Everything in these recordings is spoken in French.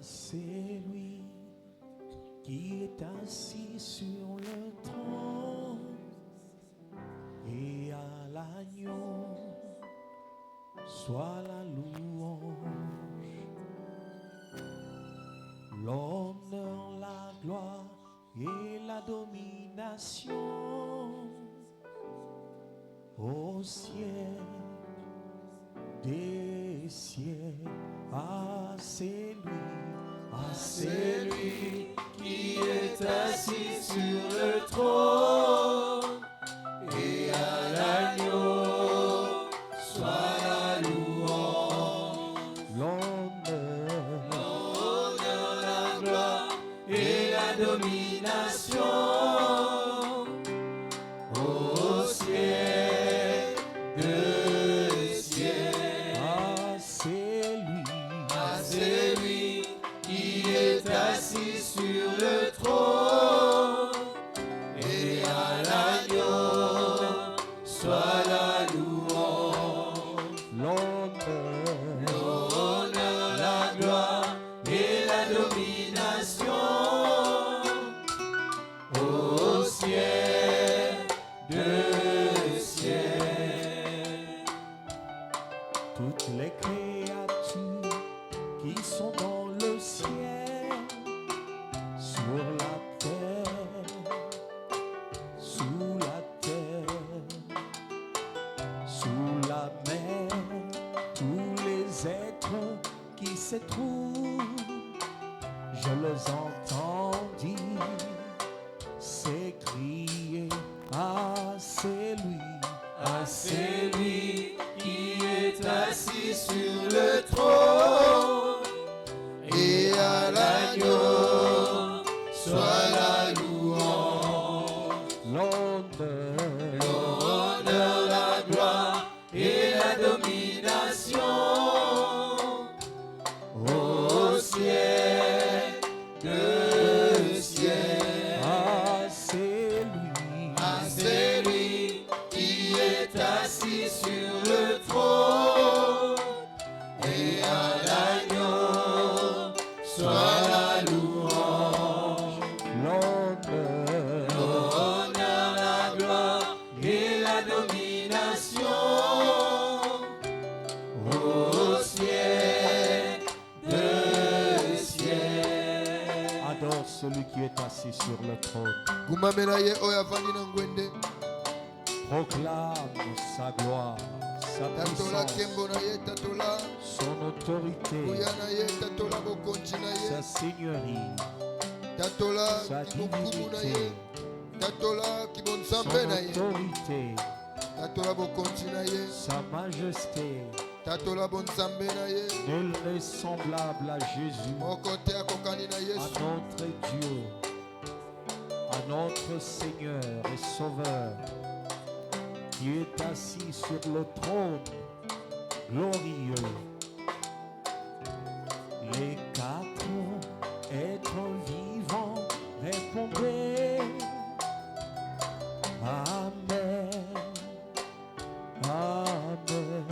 c'est lui qui est assis sur le trône et à l'agneau soit la louange, l'honneur, la gloire et la domination au ciel des cieux. Ah, c'est lui qui est assis sur le trône et à l'agneau soit la louange, l'honneur, la gloire et la domination au ciel de ciel. Ah, c'est lui qui est assis sur le trône et à l'agneau soit la louange, l'honneur, la gloire et la domination au ciel de ciel. Toutes les créatures qui sont dans le ciel, sur la terre, sous la terre, sous la mer, tous les êtres qui se trouvent, je les entends dire, s'écrier, ah c'est lui qui est assis sur le trône et à l'agneau soit la louange, l'honneur, la gloire et la domination au ciel de ciel. Ah c'est lui qui est assis sur le trône et à l'agneau soit la louange, l'honneur, la gloire et la domination au ciel de ciel. Adore celui qui est assis sur le trône. Proclame sa gloire, sa puissance, son autorité, sa seigneurie, sa divinité, son autorité, sa majesté. Nul n'est semblable à Jésus, à notre Dieu, à notre Seigneur et Sauveur, qui est assis sur le trône glorieux. Les quatre êtres vivants répondaient Amen, Amen.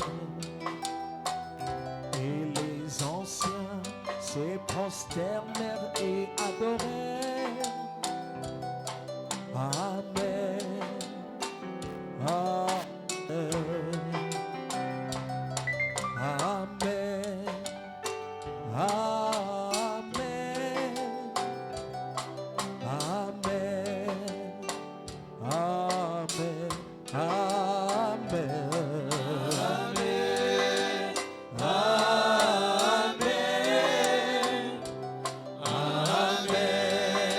Et les anciens se prosternèrent et adorèrent Amen, Amen, Amen, Amen, Amen, Amen, Amen. Amen,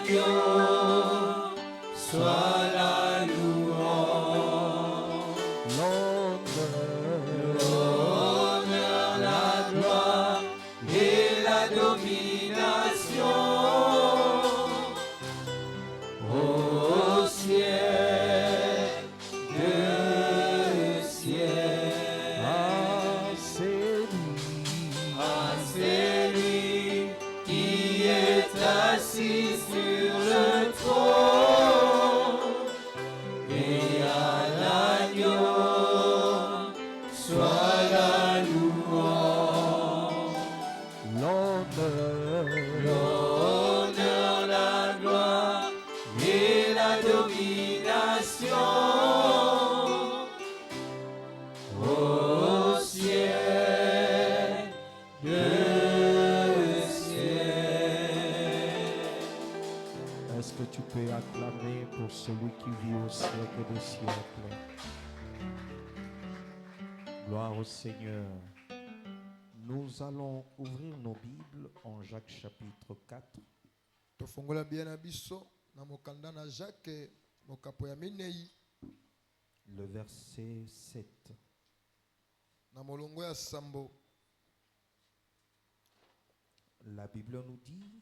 l'agneau, soit la louange. L'honneur, la gloire et la domination au ciel de ciel. Ah, c'est Celui qui est assis sur le trône et à l'agneau soit la louange. L'honneur, la gloire et la domination au ciel de ciel. Est-ce que tu peux acclamer pour celui qui vit au siècle des siècles? Gloire au Seigneur. Nous allons ouvrir nos Bibles en Jacques chapitre 4. tofongola bien na biso na mokanda na Jacques mokapo ya minei Le verset 7. na molongo ya sambo. La Bible nous dit,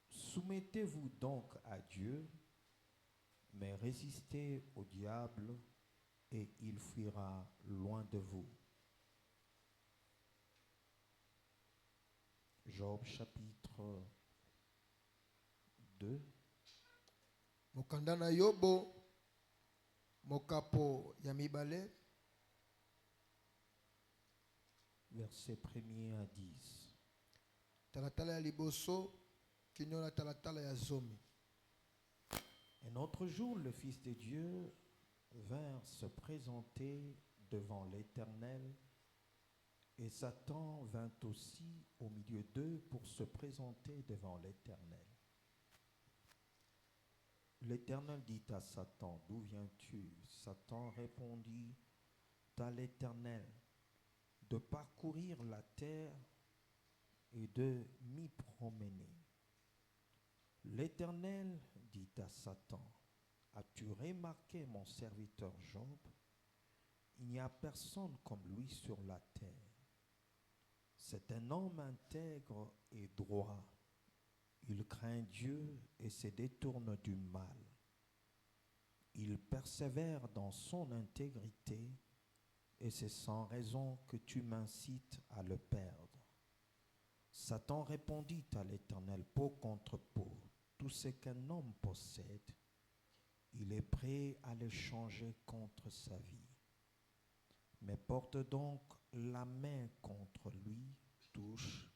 soumettez-vous donc à Dieu, mais résistez au diable et il fuira loin de vous. Job chapitre 2, Mokanda na Yobo mokapo ya mibale verset 1er à 10. talatala ya liboso kino na talatala ya zomi. Un autre jour, le Fils de Dieu vint se présenter devant l'Éternel, et Satan vint aussi au milieu d'eux pour se présenter devant l'Éternel. L'Éternel dit à Satan, « D'où viens-tu » Satan répondit à l'Éternel, « De parcourir la terre et de m'y promener. » L'Éternel dit à Satan, « As-tu remarqué mon serviteur Job? Il n'y a personne comme lui sur la terre. C'est un homme intègre et droit. Il craint Dieu et se détourne du mal. Il persévère dans son intégrité et c'est sans raison que tu m'incites à le perdre. » Satan répondit à l'Éternel, peau contre peau, tout ce qu'un homme possède, il est prêt à l'échanger contre sa vie. Mais porte donc la main contre lui, touche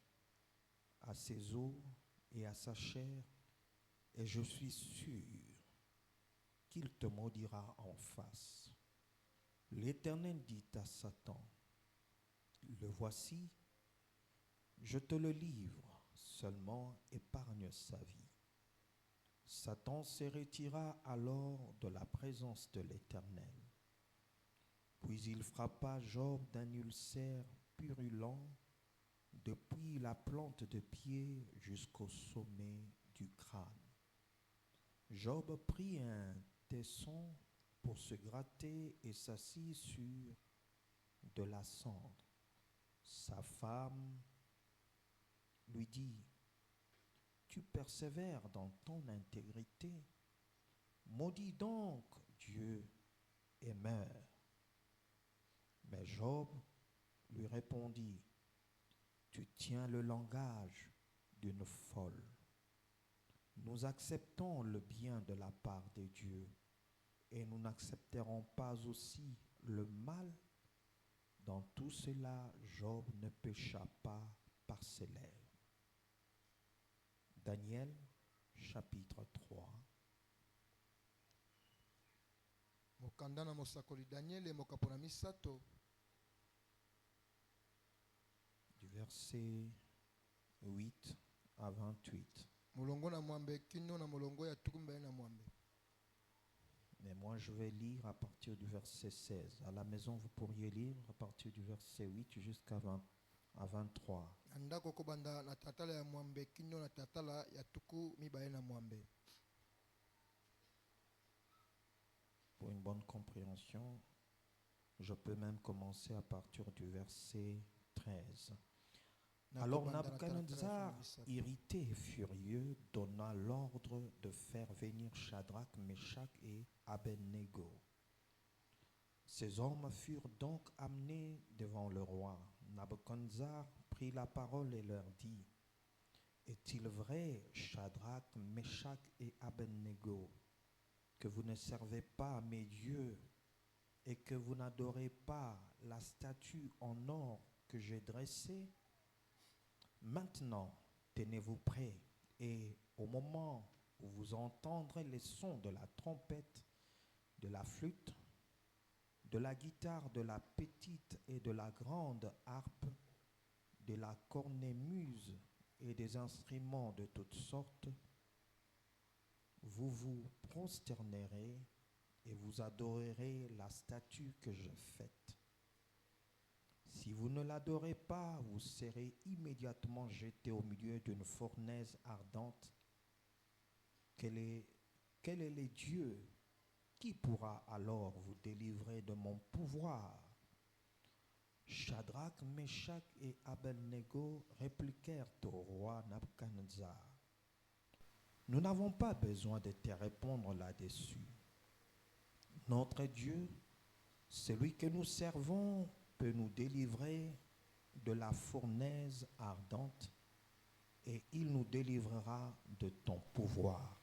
à ses os et à sa chair, et je suis sûr qu'il te maudira en face. L'Éternel dit à Satan, le voici, je te le livre, seulement épargne sa vie. Satan se retira alors de la présence de l'Éternel. Puis il frappa Job d'un ulcère purulent depuis la plante de pied jusqu'au sommet du crâne. Job prit un tesson pour se gratter et s'assit sur de la cendre. Sa femme lui dit, « Tu persévères dans ton intégrité, maudis donc Dieu et meurs. » Mais Job lui répondit, « Tu tiens le langage d'une folle. Nous acceptons le bien de la part de Dieu et nous n'accepterons pas aussi le mal. Dans tout cela, Job ne pécha pas par ses lèvres. » Daniel, chapitre 3. Mokanda na mosakoli Daniel mokapo na misato Du verset 8 à 28. molongo na mwambe kino na molongo ya tukumbele na mwambe. Mais moi, je vais lire à partir du verset 16. À la maison, vous pourriez lire à partir du verset 8 jusqu'à 23. Na ndako kobanda na tatala ya mwambe kino na tatala ya tuku mibale na mwambe. bonne compréhension, je peux même commencer à partir du verset 13. Alors Nabuchodonosor, irrité et furieux, donna l'ordre de faire venir Shadrach, Meshach et Abednego. Ces hommes furent donc amenés devant le roi. Nabuchodonosor prit la parole et leur dit: Est-il vrai, Shadrach, Meshach et Abednego, que vous ne servez pas mes dieux et que vous n'adorez pas la statue en or que j'ai dressée? Maintenant, tenez-vous prêts, et au moment où vous entendrez les sons de la trompette, de la flûte, de la guitare, de la petite et de la grande harpe, de la cornemuse et des instruments de toutes sortes, vous vous prosternerez et vous adorerez la statue que j'ai faite. Si vous ne l'adorez pas, vous serez immédiatement jeté au milieu d'une fournaise ardente. Quel est le Dieu qui pourra alors vous délivrer de mon pouvoir? Shadrach, Meshach et Abednego répliquèrent au roi Nabuchodonosor: Nous n'avons pas besoin de te répondre là-dessus. Notre Dieu, celui que nous servons, peut nous délivrer de la fournaise ardente, et il nous délivrera de ton pouvoir,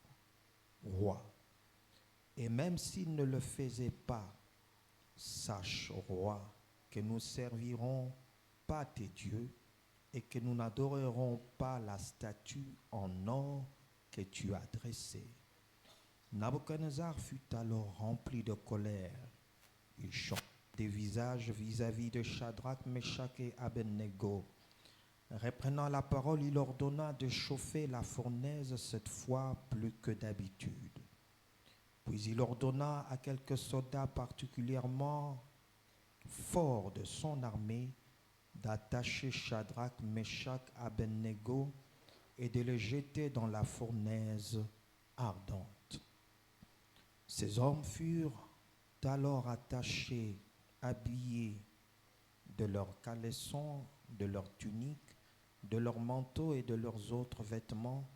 roi. Et même s'il ne le faisait pas, sache, roi, que nous servirons pas tes dieux et que nous n'adorerons pas la statue en or que tu as dressée. Nabuchodonosor fut alors rempli de colère. Il changea des visages vis-à-vis de Shadrach, Meshach et Abednego. Reprenant la parole, il ordonna de chauffer la fournaise cette fois plus que d'habitude. Puis il ordonna à quelques soldats particulièrement forts de son armée d'attacher Shadrach, Meshach, Abednego et de les jeter dans la fournaise ardente. Ces hommes furent alors attachés, habillés de leurs caleçons, de leurs tuniques, de leurs manteaux et de leurs autres vêtements,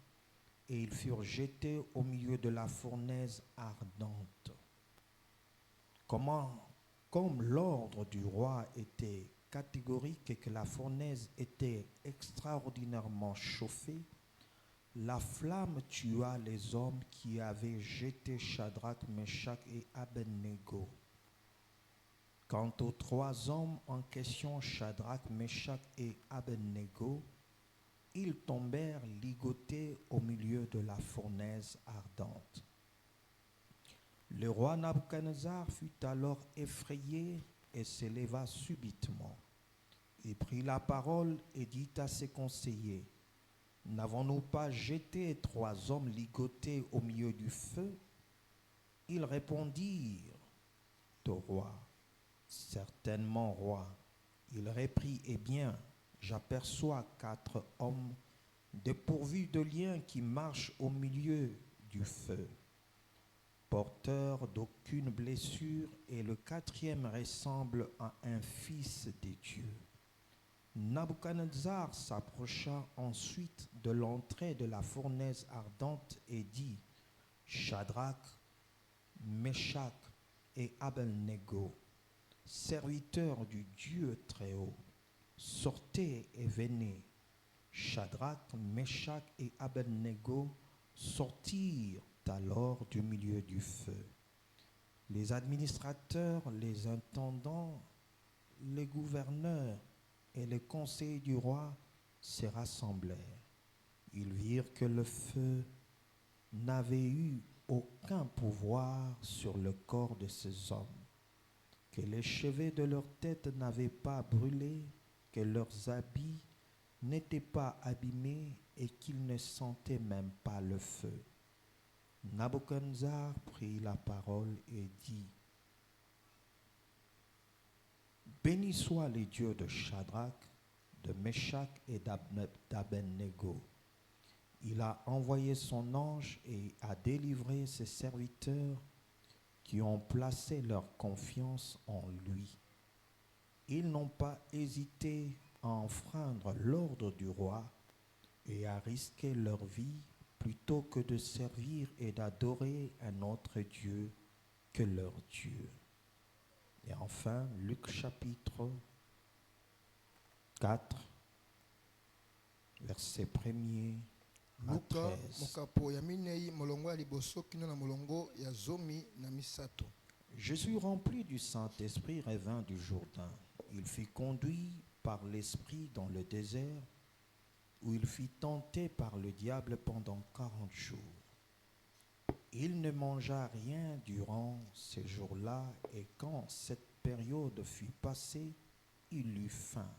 et ils furent jetés au milieu de la fournaise ardente. Comme l'ordre du roi était catégorique et que la fournaise était extraordinairement chauffée, la flamme tua les hommes qui avaient jeté Shadrach, Meshach et Abednego. Quant aux 3 hommes en question, Shadrach, Meshach et Abednego, ils tombèrent ligotés au milieu de la fournaise ardente. Le roi Nabuchodonosor fut alors effrayé et s'éleva subitement. Il prit la parole et dit à ses conseillers: N'avons-nous pas jeté 3 hommes ligotés au milieu du feu? Ils répondirent au roi: Certainement, roi. Il reprit: Eh bien, j'aperçois 4 hommes dépourvus de liens qui marchent au milieu du feu, porteurs d'aucune blessure, et le 4e ressemble à un fils des dieux. Nabuchodonosor s'approcha ensuite de l'entrée de la fournaise ardente et dit: Shadrach, Meshach et Abednego, serviteurs du Dieu très haut, sortez et venez. Shadrach, Meshach et Abednego sortirent alors du milieu du feu. Les administrateurs, les intendants, les gouverneurs et les conseillers du roi se rassemblèrent. Ils virent que le feu n'avait eu aucun pouvoir sur le corps de ces hommes, que les cheveux de leur tête n'avaient pas brûlé, que leurs habits n'étaient pas abîmés et qu'ils ne sentaient même pas le feu. Nabuchodonosor prit la parole et dit: Béni soit les dieux de Shadrach, de Meshach et d'Abednego. Il a envoyé son ange et a délivré ses serviteurs qui ont placé leur confiance en lui. Ils n'ont pas hésité à enfreindre l'ordre du roi et à risquer leur vie plutôt que de servir et d'adorer un autre Dieu que leur Dieu. Et enfin, Luc chapitre 4, verset 1er à Luka 13. mokapo ya minei molongo ya liboso kino na molongo ya zomi na misato. Jésus, rempli du Saint-Esprit, revint du Jourdain. Il fut conduit par l'Esprit dans le désert, où il fut tenté par le diable pendant 40 jours. Il ne mangea rien durant ces jours-là, et quand cette période fut passée, il eut faim.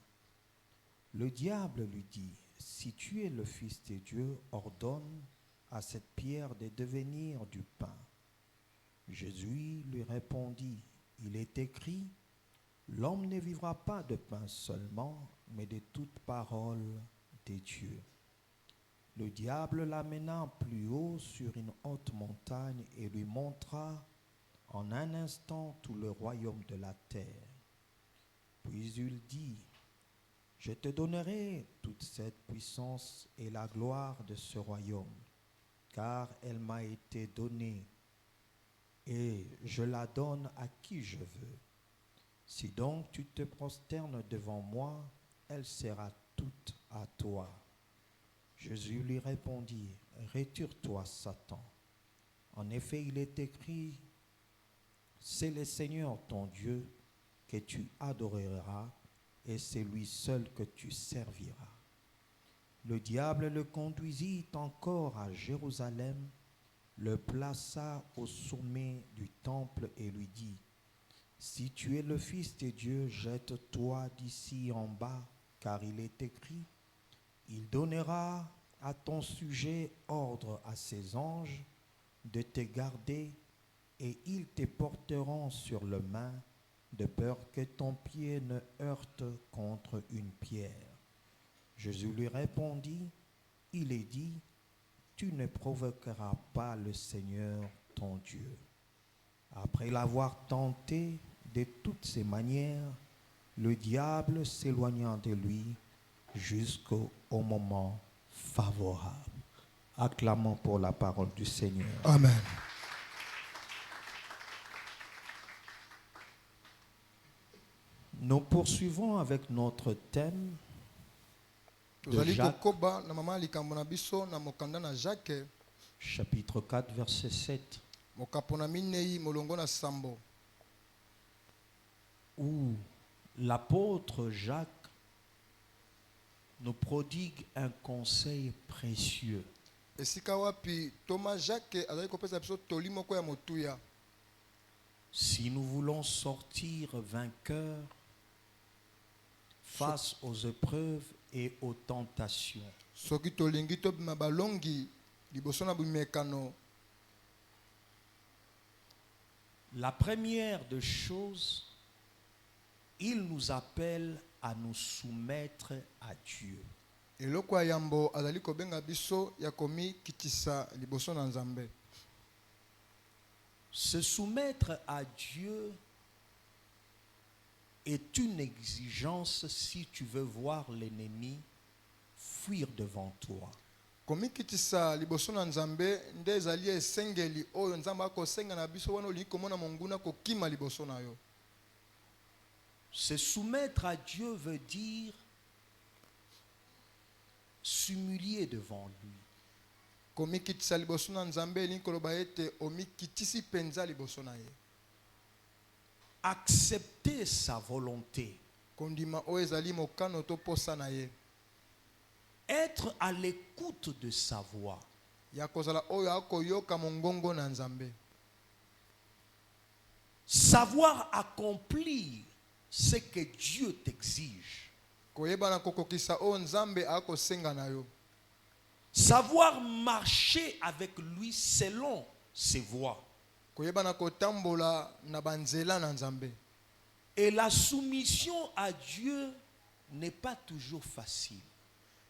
Le diable lui dit, « Si tu es le Fils de Dieu, ordonne à cette pierre de devenir du pain. » Jésus lui répondit, « Il est écrit, l'homme ne vivra pas de pain seulement, mais de toute parole de Dieu. » Le diable l'amena plus haut sur une haute montagne et lui montra en un instant tout le royaume de la terre. Puis il dit, « Je te donnerai toute cette puissance et la gloire de ce royaume, car elle m'a été donnée, et je la donne à qui je veux. Si donc tu te prosternes devant moi, elle sera toute à toi. » Jésus lui répondit, « Retire-toi, Satan. En effet, il est écrit, c'est le Seigneur ton Dieu que tu adoreras, et c'est lui seul que tu serviras. » Le diable le conduisit encore à Jérusalem, le plaça au sommet du temple et lui dit, « Si tu es le Fils de Dieu, jette-toi d'ici en bas, car il est écrit, il donnera à ton sujet ordre à ses anges de te garder, et ils te porteront sur les mains, de peur que ton pied ne heurte contre une pierre. » Jésus lui répondit, « Il est dit, tu ne provoqueras pas le Seigneur ton Dieu. » Après l'avoir tenté de toutes ses manières, le diable s'éloigna de lui jusqu'au moment favorable. Acclamons pour la parole du Seigneur. Amen. Nous poursuivons avec notre thème de Tozali Jacques, kokoba na mama likambo na biso na mokanda na Jacques chapitre 4, verset 7, mokapo na minei molongo na sambo, où l'apôtre Jacques nous prodigue un conseil précieux. esika wapi Thomas Jacques azali kopesa biso toli moko ya motuya. Si nous voulons sortir vainqueurs face aux épreuves et aux tentations, Soki tolingi tobima balongi liboso na bimekano, la première des choses, il nous appelle à nous soumettre à Dieu. eloko ya yambo azali kobenga biso ya komi kitisa liboso na Nzambe. Se soumettre à Dieu est une exigence si tu veux voir l'ennemi fuir devant toi. Komi kitisa liboso na Nzambe nde ezali esengeli oyo Nzambe akosenga na biso wana olingi komona monguna kokima liboso na yo. Se soumettre à Dieu veut dire s'humilier devant lui. Komi kitisa liboso na Nzambe elingi koloba ete omi kitisi penza liboso na ye. Accepter sa volonté. Kondima oyo ezali mokano to posa na ye. Être à l'écoute de sa voix. Ya kozala oyo akoyoka mongongo na Nzambe. Savoir accomplir ce que Dieu t'exige. Koyeba na kokokisa oyo Nzambe akosenga na yo. Savoir marcher avec lui selon ses voies. Koyeba na kotambola na banzela na Nzambe. Et la soumission à Dieu n'est pas toujours facile.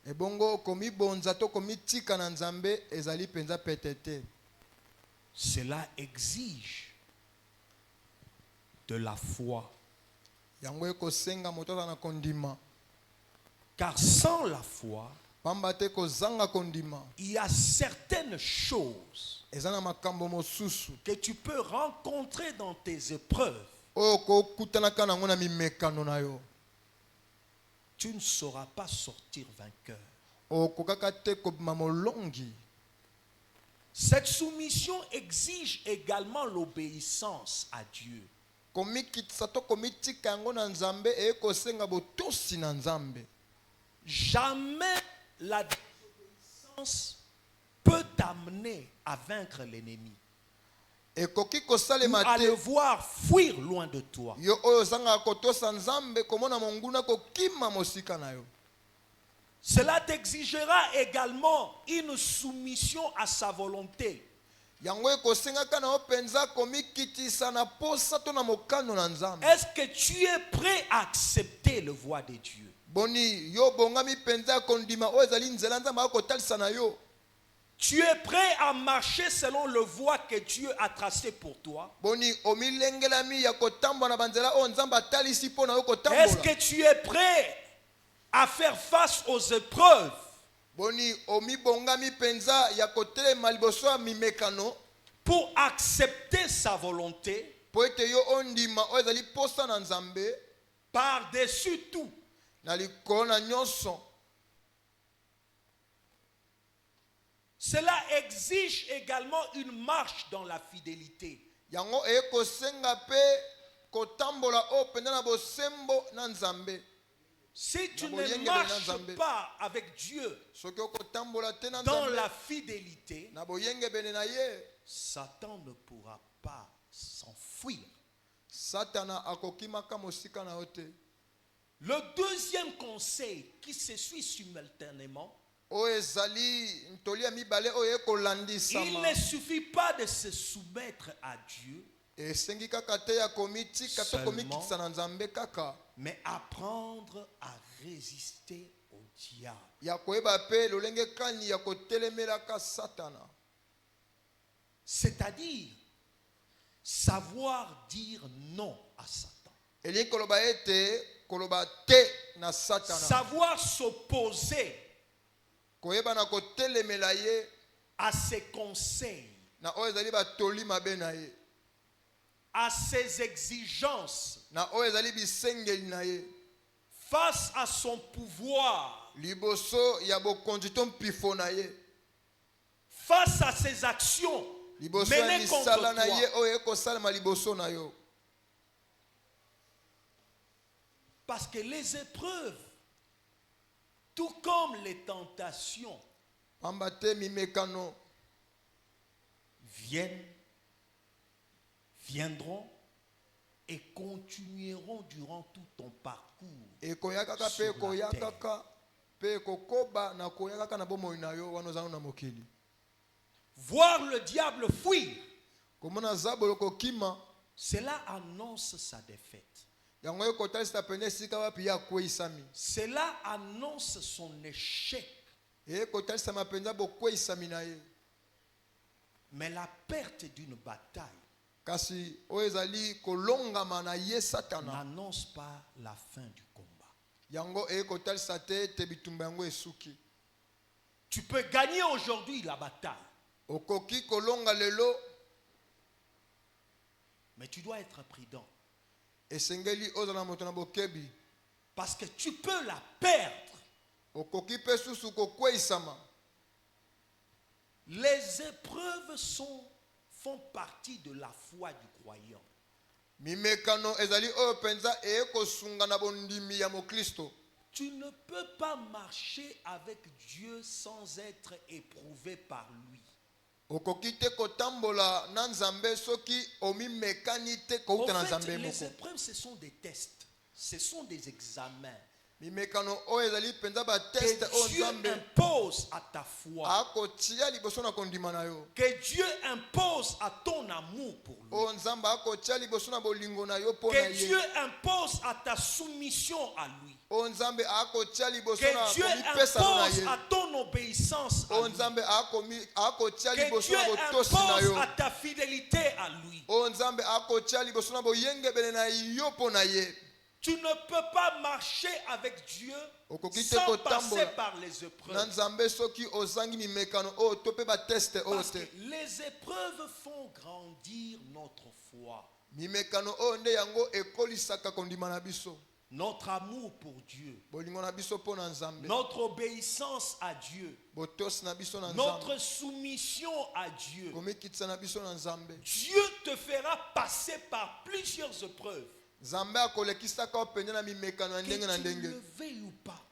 Ebongo komi bonza to komi tika na Nzambe ezali penza petete. Cela exige de la foi. yango ekosenga moto azala na kondima. Car sans la foi, pamba te kozanga kondima il y a certaines choses eza na makambo mosusu que tu peux rencontrer dans tes épreuves. oyo kokutanaka nango na mimekano na yo. Tu ne sauras pas sortir vainqueur. okokaka te kobima molongi. Cette soumission exige également l'obéissance à Dieu. komikitisa to komitika yango na nzambe ekosenga botosi na nzambe. Jamais la désobéissance peut t'amener à vaincre l'ennemi ekoki ou kosalema à le te voir fuir loin de toi. yo oyo ozangaka kotosa nzambe komona monguna kokima mosika na yo. Cela t'exigera également une soumission à sa volonté. yango ekosengaka na yo mpenza komikitisa na posa to na mokano na nzambe. Est-ce que tu es prêt à accepter le voie de Dieu? boni yo bongami mpenza ya kondima oyo ezali nzela nzambe akotalisa na yo. Tu es prêt à marcher selon le voie que Dieu a tracé pour toi? boni omilengelami ya kotambola na banzela oyo nzambe atalisi mpo na yo Est-ce kotambola. que tu es prêt à faire face aux épreuves boni omibongami mpenza ya kotelema liboso ya mimekano pour accepter sa volonté po ete yo ondima oyo ezali posa na nzambe par-dessus tout? na likolo na nyonso. Cela exige également une marche dans la fidélité. yango ekosenga mpe kotambola oyo mpenza na bosembo na nzambe. Si tu Na ne boyenge marches bena Nzambe. pas avec Dieu soki okotambola te na dans nzambe la fidélité, na boyengebene na ye, Satan ne pourra pas s'enfuir. satana akokimaka mosika na yo te. Le deuxième conseil qui se suit simultanément, oyo ezali ntoli ya mibale oyo il ekolandisama. ne suffit pas de se soumettre à Dieu, esengi kaka te ya komitika to komikitisa na nzambe kaka, mais apprendre à résister au diable. ya koyeba mpe lolenge kani ya kotelemelaka satana. C'est-à-dire savoir dire non à Satan. elingi koloba ete koloba te na satana. Savoir s'opposer koyeba na kotelemela ye à ses conseils, na oyo ezali batoli mabe na ye, à ses exigences, na oyo ezali bisengeli na ye, face à son pouvoir, liboso ya bokonzi to mpifo na ye, face à ses actions liboso ya menées contre misala na ye toi. oyo ekosalema liboso na yo. Parce que les épreuves, tout comme les tentations, pamba te mimekano viendront et continueront durant tout ton parcours. ekoyakaka mpe Sur la ekoyakaka mpe ekokoba na koyakaka na bomoi na yo wana ozana na mokili. Voir le diable fuir, komona zabolo kokima cela annonce sa défaite. yango ekotalisa pene esika wapi ye akweyisami. Cela annonce son échec. ekotalisama mpenza bokweyisami na ye. Mais la perte d'une bataille kasi oyo ezali kolongama na ye satana, n'annonce pas la fin du combat. yango ekotalisa te ete bitumba yango esuki. Tu peux gagner aujourd'hui la bataille, okoki kolonga lelo, mais tu dois être prudent. esengeli ozala moto na bokebi. Parce que tu peux la perdre. okoki mpe susu kokweyisama. Les épreuves font partie de la foi du croyant. mimekano ezali oyo mpenza ekosunga na bondimi ya mokristo. Tu ne peux pas marcher avec Dieu sans être éprouvé par lui. okoki te kotambola na nzambe soki omimekani te En kouta na fait, nzambe les moko. épreuves, ce sont des tests. Ce sont des examens mimekano oyo ezali mpenza bateste que oyo Dieu nzambe impose à ta foi. akotia liboso na kondima na yo, Que Dieu impose à ton amour pour lui. oyo nzambe akotia liboso na bolingo na yo mpo na Que Dieu ye, impose à ta soumission à lui. Que Dieu impose à ton obéissance à lui. Que Dieu impose à ta fidélité à lui. Tu ne peux pas marcher avec Dieu sans passer par les épreuves. Parce que les épreuves font grandir notre foi. Notre amour pour Dieu. Notre obéissance à Dieu. Notre soumission à Dieu. Dieu te fera passer par plusieurs épreuves. Que tu le veuilles ou pas.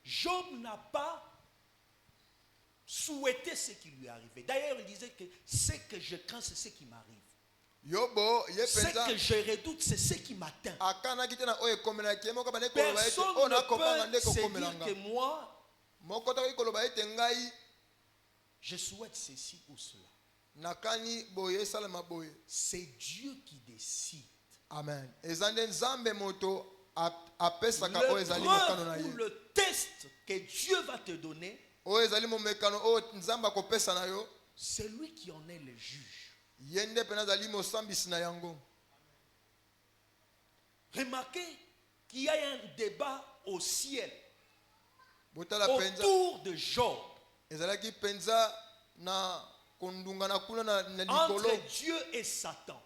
Job n'a pas souhaité ce qui lui arrivait. D'ailleurs, il disait que ce que je crains, c'est ce qui m'arrive. Ce que je redoute, c'est ce qui m'atteint. Personne ne peut se dire que moi, je souhaite ceci ou cela. C'est Dieu qui décide. Amen. L'épreuve ou le test que Dieu va te donner, c'est lui qui en est le juge. Remarquez qu'il y a un débat au ciel autour de Job. Entre Dieu et Satan.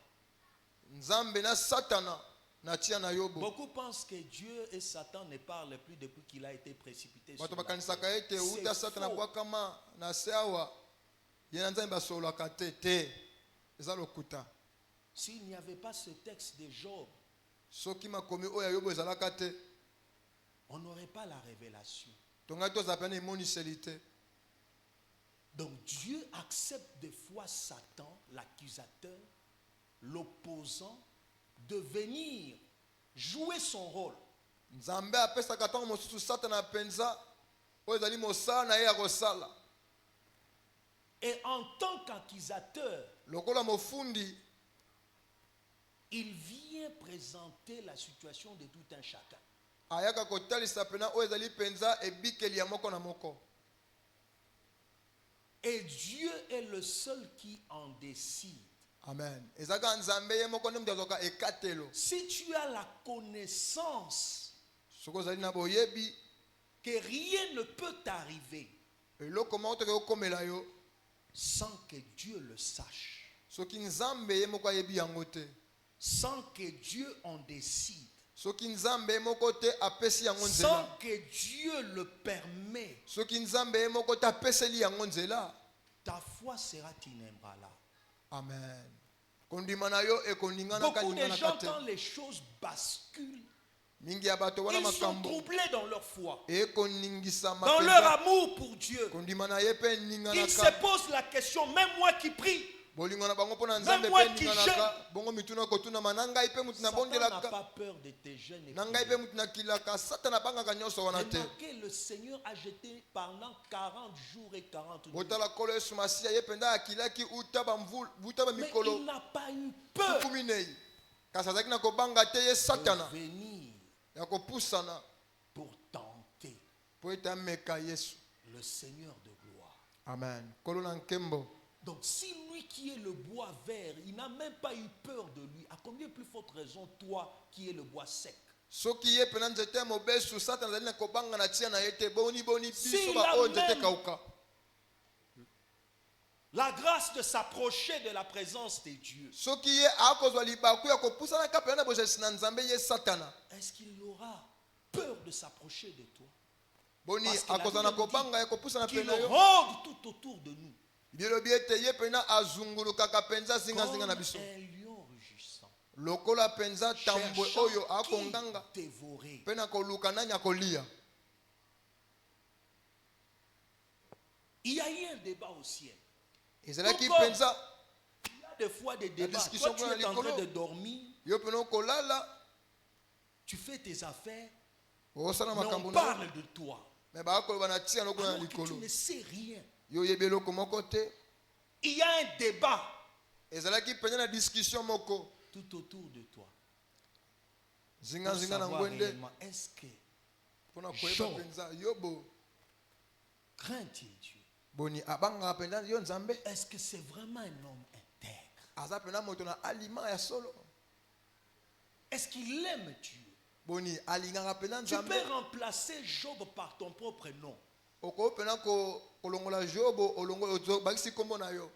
Beaucoup pensent que Dieu et Satan ne parlent plus depuis qu'il a été précipité sur la terre. C'est faux. S'il n'y avait pas ce texte de Job, on n'aurait pas la révélation. Donc Dieu accepte des fois Satan, l'accusateur, l'opposant, de venir jouer son rôle. Et en tant qu'accusateur, il vient présenter la situation de tout un chacun. Et Dieu est le seul qui en décide. Amen. Si tu as la connaissance que rien ne peut t'arriver sans que Dieu le sache, sans que Dieu en décide, sans que Dieu le permet, ta foi sera inébranlable. Amen. Beaucoup de gens, quand les choses basculent, ils sont troublés dans leur foi, dans leur amour pour Dieu. Ils se posent la question, même moi qui prie, même moi qui jeûne, Satan n'a pas peur de tes jeûnes. Remarquez, le Seigneur a jeté pendant 40 jours et 40 nuits. Mais il n'a pas eu peur de venir pour tenter le Seigneur de gloire. Amen. Donc si lui qui est le bois vert, il n'a même pas eu peur de lui, à combien plus forte raison toi qui es le bois sec? S'il a même la grâce de s'approcher de la présence de Dieu, est-ce qu'il aura peur de s'approcher de toi? Parce que la Bible dit qu'il rôde tout autour de nous comme un lion rugissant, cherchant qui dévorer. Il y a eu un débat au ciel. Il y a des fois des débats. Toi, tu es en train de dormir, tu fais tes affaires, mais on parle de toi. Alors que tu ne sais rien. Il y a un débat tout autour de toi. zinga pour zinga na savoir ngwende réellement, est-ce que pona Job. koyeba penza yobo craint-il Dieu? boni abanga penza yo nzambe Est-ce que c'est vraiment un homme intègre? aza pena moto na aliment ya solo Est-ce qu'il aime Dieu? boni alingaka pena Tu nzambe peux remplacer Job par ton propre nom. oko pena kolongola jobo olongola bakisi kombo na yo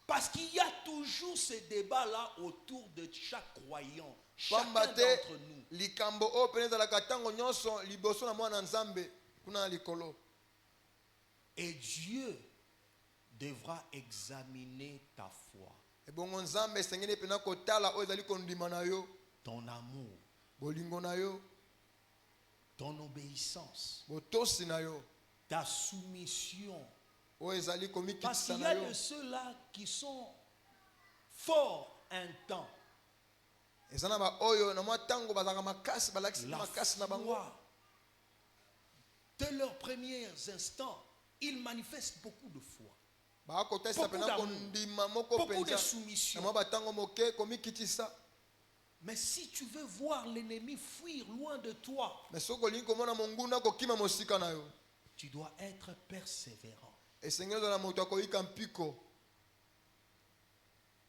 Parce qu'il y a toujours ce débat-là autour de chaque croyant, chacun pamba te d'entre nous. likambo oyo pene ezalaka ntango nyonso liboso na mwana nzambe kuna na likolo Et Dieu devra examiner ta foi, ebongo nzambe esengeli pena kotala oyo ezali kondima na yo ton amour, bolingo na yo ton obéissance, botosi na yo ta soumission. oyo ezali Parce komikitisa qu'il y na a yo de ceux-là qui sont forts un temps. eza na baoyo na mwa ntango bazalaka makasi balakisi La makasi na bango foi, de leurs premiers instants, ils manifestent beaucoup de foi, bakotesa beaucoup pena d'amour, kondima moko beaucoup de penza na soumission. mwa batango moke komikitisa Mais si tu veux voir l'ennemi fuir loin de toi, me soki olingi komona monguna kokima mosika na yo tu dois être persévérant esengeli ozala moto akoyika mpiko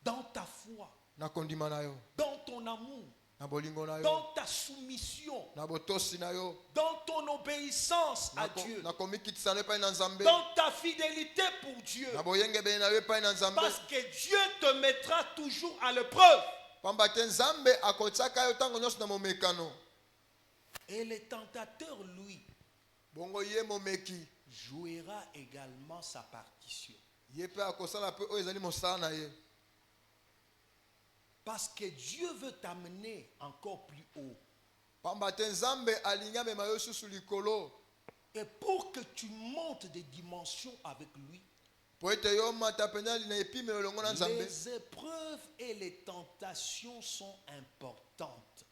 dans ta foi, na kondima na yo dans ton amour, na bolingo na yo dans ta soumission, na botosi na yo dans ton obéissance à Dieu, na komikitisa na yo epai na nzambe dans ta fidélité pour Dieu. na boyengebeli na yo epai na nzambe Parce que Dieu te mettra toujours à l'épreuve. pamba te nzambe akotiaka yo ntango nyonso na momekano Et le tentateur, lui, bongo ye momeki jouera également sa partition. ye mpe akosala mpe oyo ezali mosala na ye Parce que Dieu veut t'amener encore plus haut. pamba te nzambe alingi amema yo susu likolo Et pour que tu montes des dimensions avec lui, po ete yo mata pena na epimelo elongo na nzambe les épreuves et les tentations sont importantes.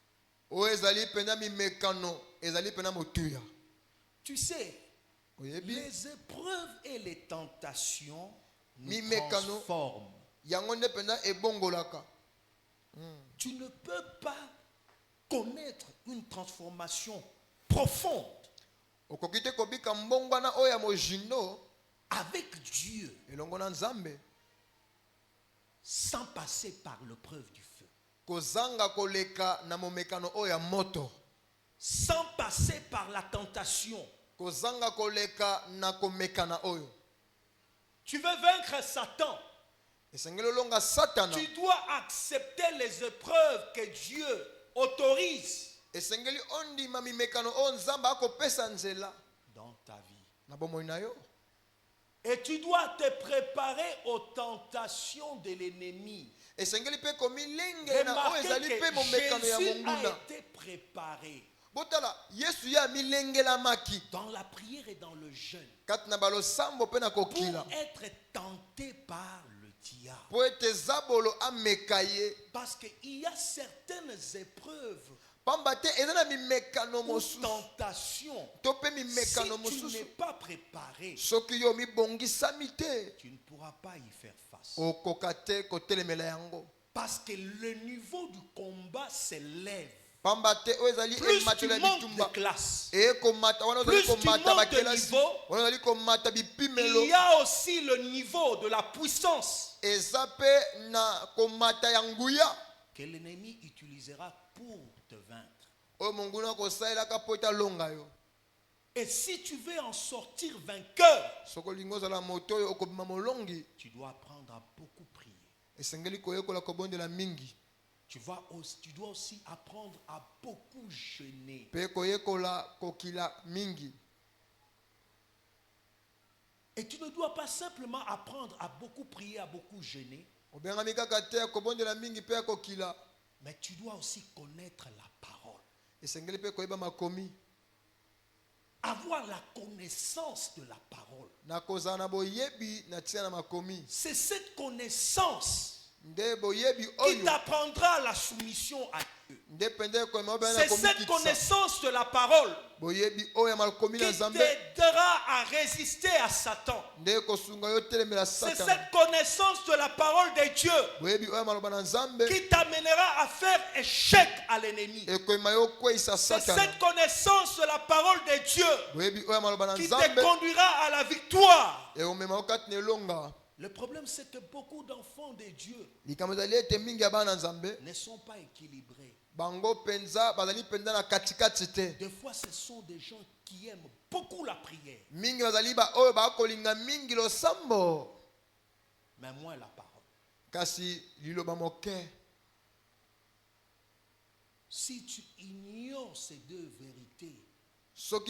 oyo ezali pena mimekano ezali pena motuya Tu sais, oyebi les épreuves et les tentations nous Mimekano. transforment. yango nde pena ebongolaka Tu ne peux pas connaître une transformation profonde okoki te kobika mbongwana oyo ya mojindo avec Dieu elongo na nzambe sans passer par l'épreuve du feu, kozanga koleka na momekano oyo ya moto sans passer par la tentation. kozanga koleka na komekana oyo Tu veux vaincre Satan, esengeli olonga satana tu dois accepter les épreuves que Dieu autorise esengeli ondima mimekano oyo nzambe akopesa nzela dans ta vie. na bomoi na yo Et tu dois te préparer aux tentations de l'ennemi. esengeli mpe komilengela oyo Remarquez ezali mpe que momekano ya Jésus monguna a été préparé botala yesu ye amilengelamaki dans la prière et dans le jeûne kati na balosambo mpe na pour kokila être tenté par le diable. po ete zabolo ameka ye Parce qu'il y a certaines épreuves pamba te eza na mimekano ou mosusu tentations. to mpe Si mimekano tu n'es mosusu pas préparé, soki yo mibongisami te tu ne pourras pas y faire face. okoka te kotelemela yango Parce que le niveau du combat s'élève. pamba te oyo ezali Plus tu ematelo ya montes de bitumba classe, ekomata wana ozali Plus tu komata montes de bakelasi niveau, wana ozali komata bipimelo il y a aussi le niveau de la puissance eza mpe na komata ya nguya que l'ennemi utilisera pour te vaincre. oyo monguna akosalelaka mpo ete alonga yo Et si tu veux en sortir vainqueur, soki olingi ozala moto oyo okobima molongi tu dois apprendre à beaucoup prier. esengeli koyekola kobondela mingi Tu dois aussi apprendre à beaucoup jeûner. mpe koyekola kokila mingi Et tu ne dois pas simplement apprendre à beaucoup prier, à beaucoup jeûner, obengami kaka te ya kobondela mingi mpe ya kokila mais tu dois aussi connaître la parole. esengeli mpe koyeba makomi Avoir la connaissance de la parole. na kozala na boyebi na tina na makomi C'est cette connaissance qui t'apprendra la soumission à Dieu. C'est cette connaissance de la parole qui t'aidera à résister à Satan. C'est cette connaissance de la parole de Dieu qui t'amènera à faire échec à l'ennemi. C'est cette connaissance de la parole de Dieu qui te conduira à la victoire. Le problème, c'est que beaucoup d'enfants de Dieu ne sont pas équilibrés. Des fois, ce sont des gens qui aiment beaucoup la prière, mais moins la parole. Si tu ignores ces deux vérités, tu ne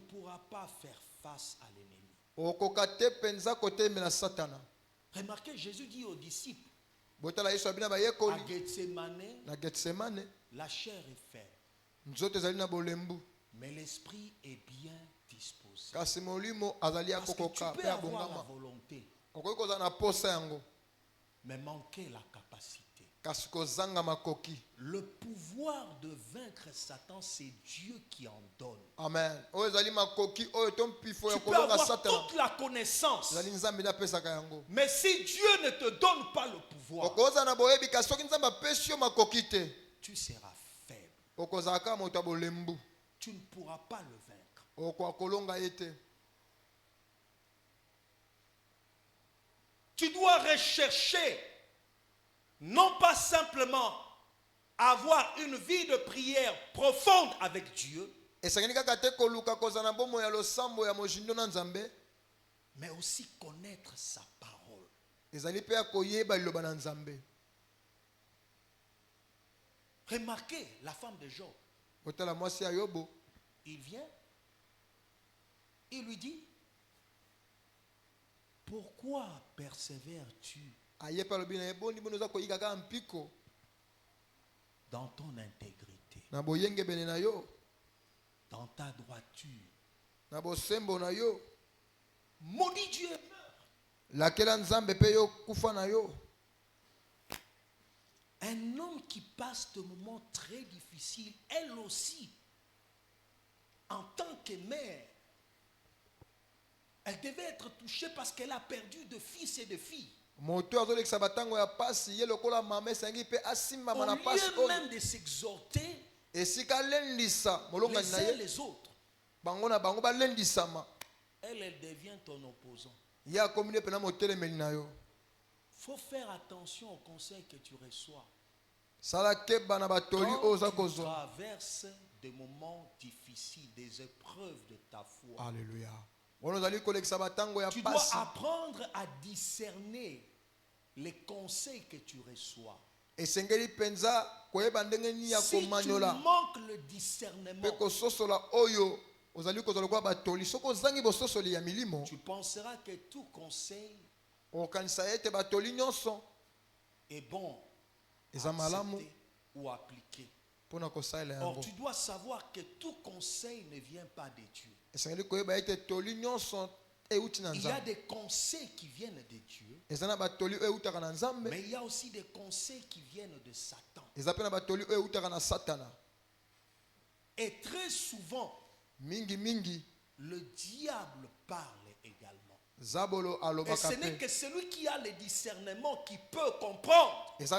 pourras pas faire face à l'ennemi. Remarquez, Jésus dit aux disciples, à Gethsemane, la chair est faible, mais l'esprit est bien disposé. Parce que tu peux avoir la volonté, mais manquer la capacité. Le pouvoir de vaincre Satan, c'est Dieu qui en donne. Amen. Tu peux avoir toute la connaissance, mais si Dieu ne te donne pas le pouvoir, tu seras faible. Tu ne pourras pas le vaincre. Tu dois rechercher, non pas simplement avoir une vie de prière profonde avec Dieu, mais aussi connaître sa parole. Remarquez la femme de Job. Il vient, il lui dit, pourquoi persévères-tu dans ton intégrité, dans ta droiture? Maudit Dieu meurt. Un homme qui passe de moments très difficiles, elle aussi, en tant que mère, elle devait être touchée parce qu'elle a perdu de fils et de filles. Au lieu même de s'exhorter les uns les autres, elle devient ton opposant. Il faut faire attention aux conseils que tu reçois. Quand tu traverses des moments difficiles, des épreuves de ta foi, Alléluia. Tu dois apprendre à discerner les conseils que tu reçois. Si tu manques le discernement, tu penseras que tout conseil est bon à accepter ou appliquer. Or, tu dois savoir que tout conseil ne vient pas de Dieu. Il y a des conseils qui viennent de Dieu, mais il y a aussi des conseils qui viennent de Satan. Et très souvent, le diable parle également. Et ce n'est que celui qui a le discernement qui peut comprendre que ce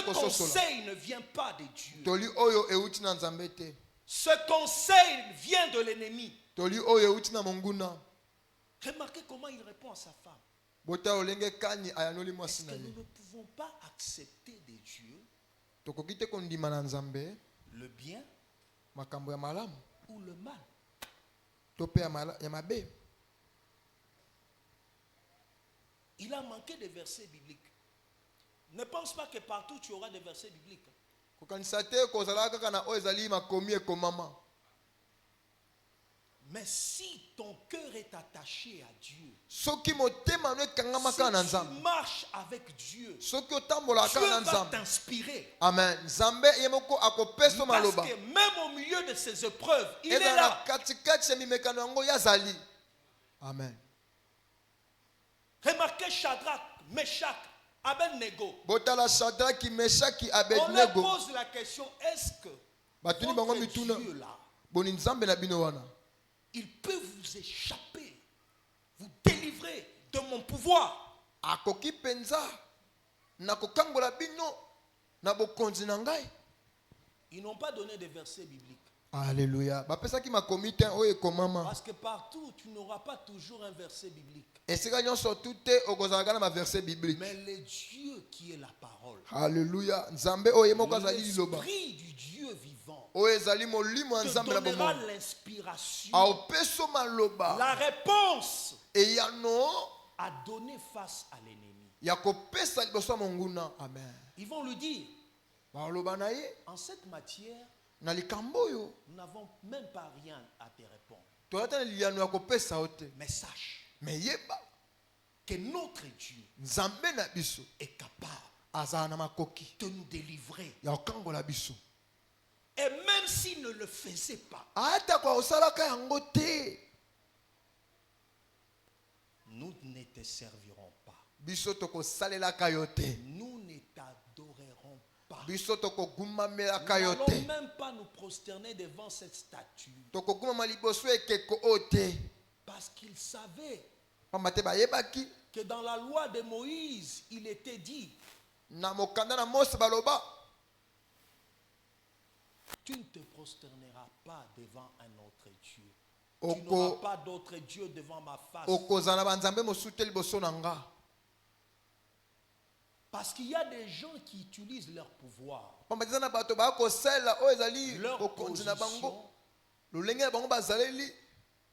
conseil ne vient pas de Dieu. Ce conseil vient de l'ennemi. Remarquez comment il répond à sa femme. Est-ce que nous ne pouvons pas accepter de Dieu le bien ou le mal? Il a manqué de versets bibliques. Ne pense pas que partout tu auras des versets bibliques. Mais si ton cœur est attaché à Dieu, si tu marches avec Dieu, Dieu va t'inspirer. Amen. Parce que même au milieu de ces épreuves, il est là. Amen. Remarquez Shadrach, Meshach, Abednego. Botala Shadraki, Meshaki, On leur Abednego. pose la question, est-ce que Batuni bango votre mituna. Dieu là, Boni nzambe na bino wana. il peut vous échapper, vous délivrer de mon pouvoir? Akoki penza na kokangola bino na bokonzi na ngai. Ils n'ont pas donné de versets bibliques. Alléluia. Bapesaki makomi te oyo ekomama. Parce que partout, tu n'auras pas toujours un verset biblique. Esika nyonso tute okozalaka na maverset biblique. Mais le Dieu qui est la parole, Alléluia. Nzambe oyo moko azali liloba. l'esprit du Dieu vivant, Oyo ezali molimo ya te nzambe na donnera bomoi. l'inspiration, Aopeso maloba. la réponse Eyano à donner face à l'ennemi. ya kopesa liboso ya monguna. Amen. Ils vont lui dire, Baloba na ye en cette matière, na likambo oyo nous n'avons même pas rien à te répondre. toyata na liyano ya kopesa yo te. Mais sache Me yeba que notre Dieu nzambe na biso est capable azala na makoki de nous délivrer. ya kokangola biso. Et même s'il ne le faisait pas, Ata kwa osalaka yango te, nous ne te servirons pas. biso tokosalelaka yo te. Nous ne t'adorerons pas. Biso Nous tokogumamelaka yo n'allons te. même pas nous prosterner devant cette statue. Tokogumama liboso ekeko oyo te. Parce qu'il savait Pamba te bayebaki que dans la loi de Moïse, il était dit, na mokanda na Mose baloba tu ne te prosterneras pas devant un autre Dieu. Tu Oko- n'auras pas d'autre Dieu devant ma face. okozala na banzambe mosusu te liboso na nga. Parce qu'il y a des gens qui utilisent leur pouvoir, Pamba te eza na bato bakosala oyo ezali leur bokonzi na bango, position, lolenge na bango bazaleli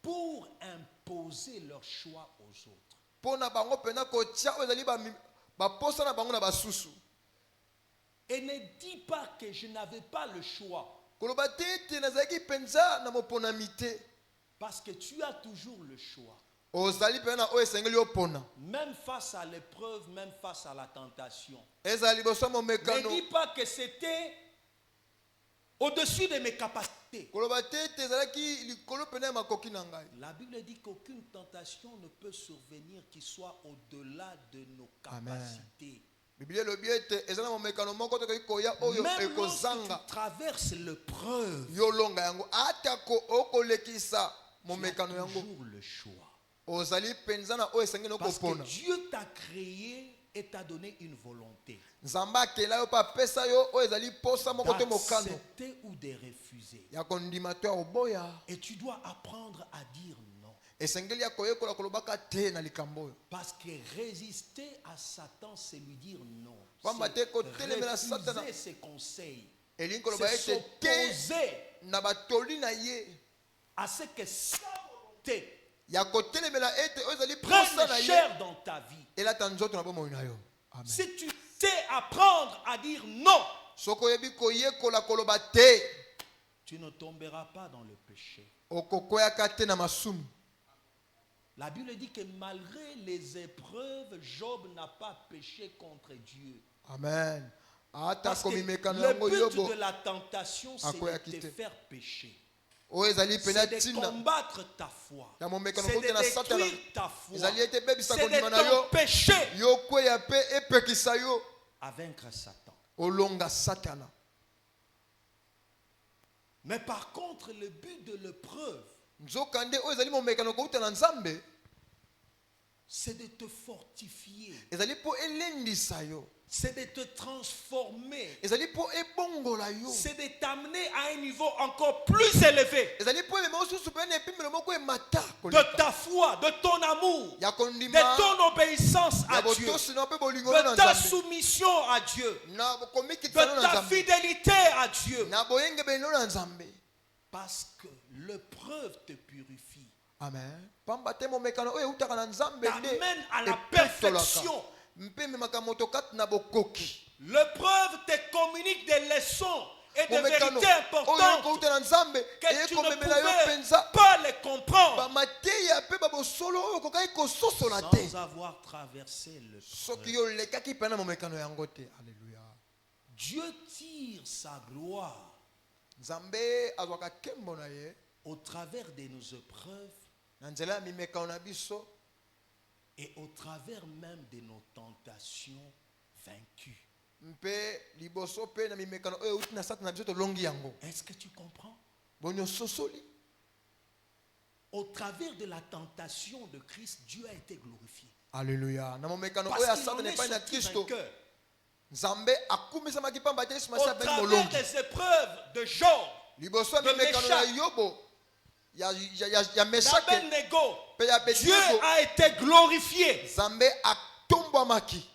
pour imposer leur choix aux autres. mpo na bango mpena kotia oyo ezali baposa na bango na basusu. Et ne dis pas que je n'avais pas le choix. Koloba te ete nazalaki mpenza na moponami te. Parce que tu as toujours le choix. Ozali pena na oyo esengeli opona. Même face à l'épreuve, même face à la tentation. Ezali liboso ya Ne momekano. dis pas que c'était au-dessus de mes capacités. Koloba te ete ezalaki likolo pena ya makoki na ngai. La Bible dit qu'aucune tentation ne peut survenir qui soit au-delà de nos Amen. capacités. Biblia elobi ete eza na momekano moko tokoki koya oyo Même lorsque ekozanga tu traverses l'épreuve, yolonga yango atako okolekisa tu as momekano yango. toujours le choix. Ozali penza na oyo esengeli Parce que okopona. Dieu t'a créé et t'a donné une volonté Nzambe akela yo mpe apesa yo oyo ezali posa moko te mokano d'accepter ou de refuser. ya kondima to ya koboya. Et tu dois apprendre à dire non. Esengeli ya koyekola kolobaka te na likambo oyo. Parce que résister à Satan, c'est lui dire non. Pamba te kotelemela C'est Satana. refuser ses conseils. Elingi koloba C'est ete te s'opposer na batoli na ye à ce que sa volonté ya kotelemela ete oyo ezali posa prenne na ye chair dans ta vie. elata nzoto na bomoi na yo. Amen. Si tu sais apprendre à dire non, Soki oyebi koyekola koloba te, tu ne tomberas pas dans le péché. okokweyaka te na masumu. La Bible dit que malgré les épreuves, Job n'a pas péché contre Dieu. Amen. Ata Parce que komimekano le yango but yobo de la tentation, c'est Akoya de te kite. faire pécher. oyo ezali pena C'est de ntina combattre ta foi. ya momekano C'est kote na de Satana. détruire ta foi. Ezali ete ebebisa C'est kondima na de yo t'empêcher yo kweya mpe epekisa yo à vaincre Satan. olonga Satana. Mais par contre, le but de l'épreuve, Nzokande oyo ezali momekano kouta na Nzambe c'est de te fortifier. ezali mpo elendisa yo, C'est de te transformer. ezali mpo ebongola yo, C'est de t'amener à un niveau encore plus élevé. ezali mpo emema osusu mpe na epimelo moko emata De koleka ta foi, de ton amour, ya de kondima ton obéissance ya à Dieu, botosi na mpe bolingo na de ta Nzambe soumission à Dieu, na de komikitano na ta Nzambe fidélité à Dieu. na boyengebelo na Nzambe. Parce que l'épreuve te purifie, Amen. Pamba te momekano oyo eutaka na Nzambe nde t'amène à la epetolaka. perfection. Mpe ememaka moto kati na bokoki. L'épreuve te communique des leçons et des Momekano vérités oyo importantes ekouta na Nzambe que tu ne ekomemela yo pouvais mpenza pas les comprendre bamateya mpe babosolo oyo okokaki kososola te sans avoir traversé le soki yo olekaki mpe na momekano yango te. Alleluya. Dieu tire sa gloire Nzambe azwaka nkembo na ye au travers de nos épreuves na nzela ya mimekano na biso Et au travers même de nos tentations vaincues. mpe liboso pe na mimekano oyo euti na satana biso tolongi yango Est-ce que tu comprends? bonyososoli Au travers de la tentation de Christ, Dieu a été glorifié. Alléluia. Na momekano Parce oyo ya qu'il en satana est epai na sorti Kristo vainqueur. Nzambe akumisamaki pamba te Yesu Au Masihi abeli travers molongi des épreuves de Job, liboso ya de mimekano ya Meshach, Yobo ya Meshake d'Abednego, pe ya Dieu Abednego a été glorifié. Nzambe atombwamaki.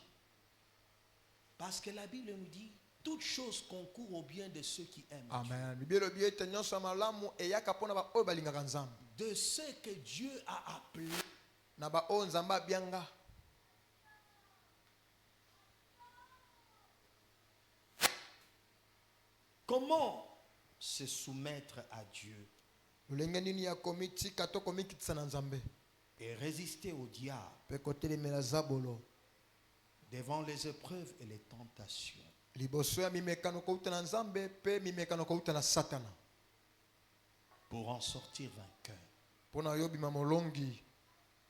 Parce que la Bible nous dit, toute chose concourt au bien de ceux qui aiment Amen. Bible elobi ete nyonso ya malamu eyaka mpona baoyo balingaka Nzambe Dieu. De ceux que Dieu a appelés. na baoyo Nzambe abianga. Comment se soumettre à Dieu lolenge nini ya komitika to komikitisa na Nzambe et résister au diable mpe kotelemela zabolo devant les épreuves et les tentations? liboso ya mimekano kouta na Nzambe mpe mimekano kouta na Satana Pour en sortir vainqueur. mpona yobima molongi.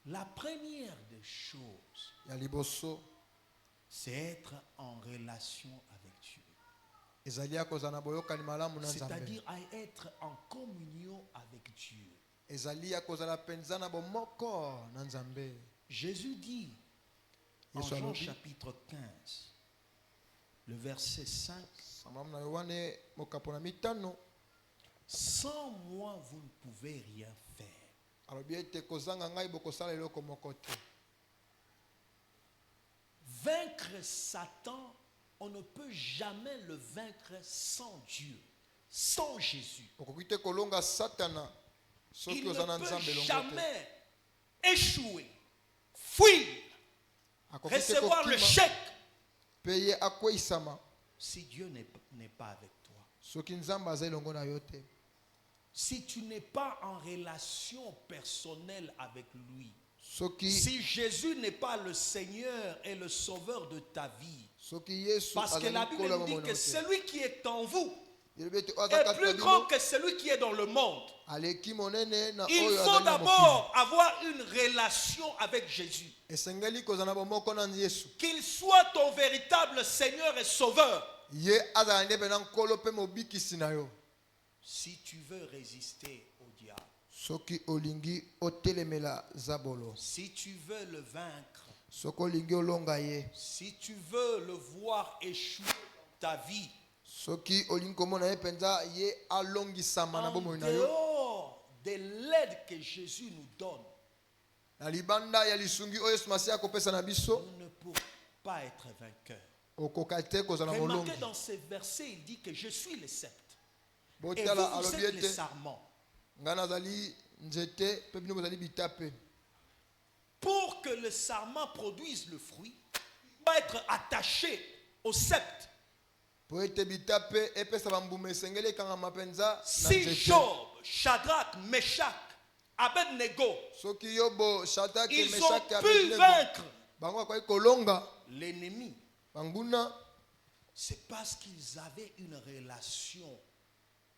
La première des choses, Ya liboso c'est être en relation avec Dieu. ezali ya kozala na boyokani malamu na Nzambe, C'est-à-dire à être en communion avec Dieu. ezali ya kozala penza na bomoko na Nzambe. Jésus dit en Yesu Jean alobi chapitre 15, le verset 5, samamu na Yohane mokapo na mitano sans moi vous ne pouvez rien faire. alobi ete kozanga ngai bokosala eloko moko te. Vaincre Satan, on ne peut jamais le vaincre sans Dieu, sans Jésus. Okoki te kolonga Satana soki Il oza na ne Nzambe peut elongo te. jamais échouer, fuir, Akoki te recevoir le kokima chèque mpe ye akweyisama si Dieu n'est pas avec toi. soki Nzambe aza elongo na yo te. Si tu n'es pas en relation personnelle avec lui, Soki si Jésus n'est pas le Seigneur et le Sauveur de ta vie, soki Yesu parce que la azali Bible kola nous dit mama que na yo te. celui qui est en vous Yelobi ete oyo aza est kati na plus grand bino que celui qui est dans le monde. aleki monene na Il oyo faut azali na mokili. d'abord avoir une relation avec Jésus. Esengeli kozala na bomoko na Yesu. Qu'il soit ton véritable Seigneur et Sauveur. Ye azala nde pena nkolo mpe mobikisi na yo. Si tu veux résister au diable, Soki olingi otelemela zabolo, si tu veux le vaincre, soki olingi olonga ye, si tu veux le voir échouer dans ta vie, soki olingi komona ye penza ye alongisama na en bomoi na yo, dehors de l'aide que Jésus nous donne, na libanda ya lisungi oyo Yesu Masihi akopesa na biso, nous ne pourrons pas être vainqueurs. okoka te kozala molongi. Remarquez dans ces versets, il dit que je suis le sceptre. Et Botala vous, vous alobi êtes les ete sarments. nga nazali nzete mpe bino bozali bitape. Pour que le sarment produise le fruit, il doit être attaché au sceptre. Po ete bitape epesa bambuma esengeli ekangama penza na Si nzete. Job, Shadrach, Meshach, Abednego, Soki Yobo, Shadrach, ils Meshach, ont pu Abednego vaincre bango akoki kolonga l'ennemi, banguna, c'est parce qu'ils avaient une relation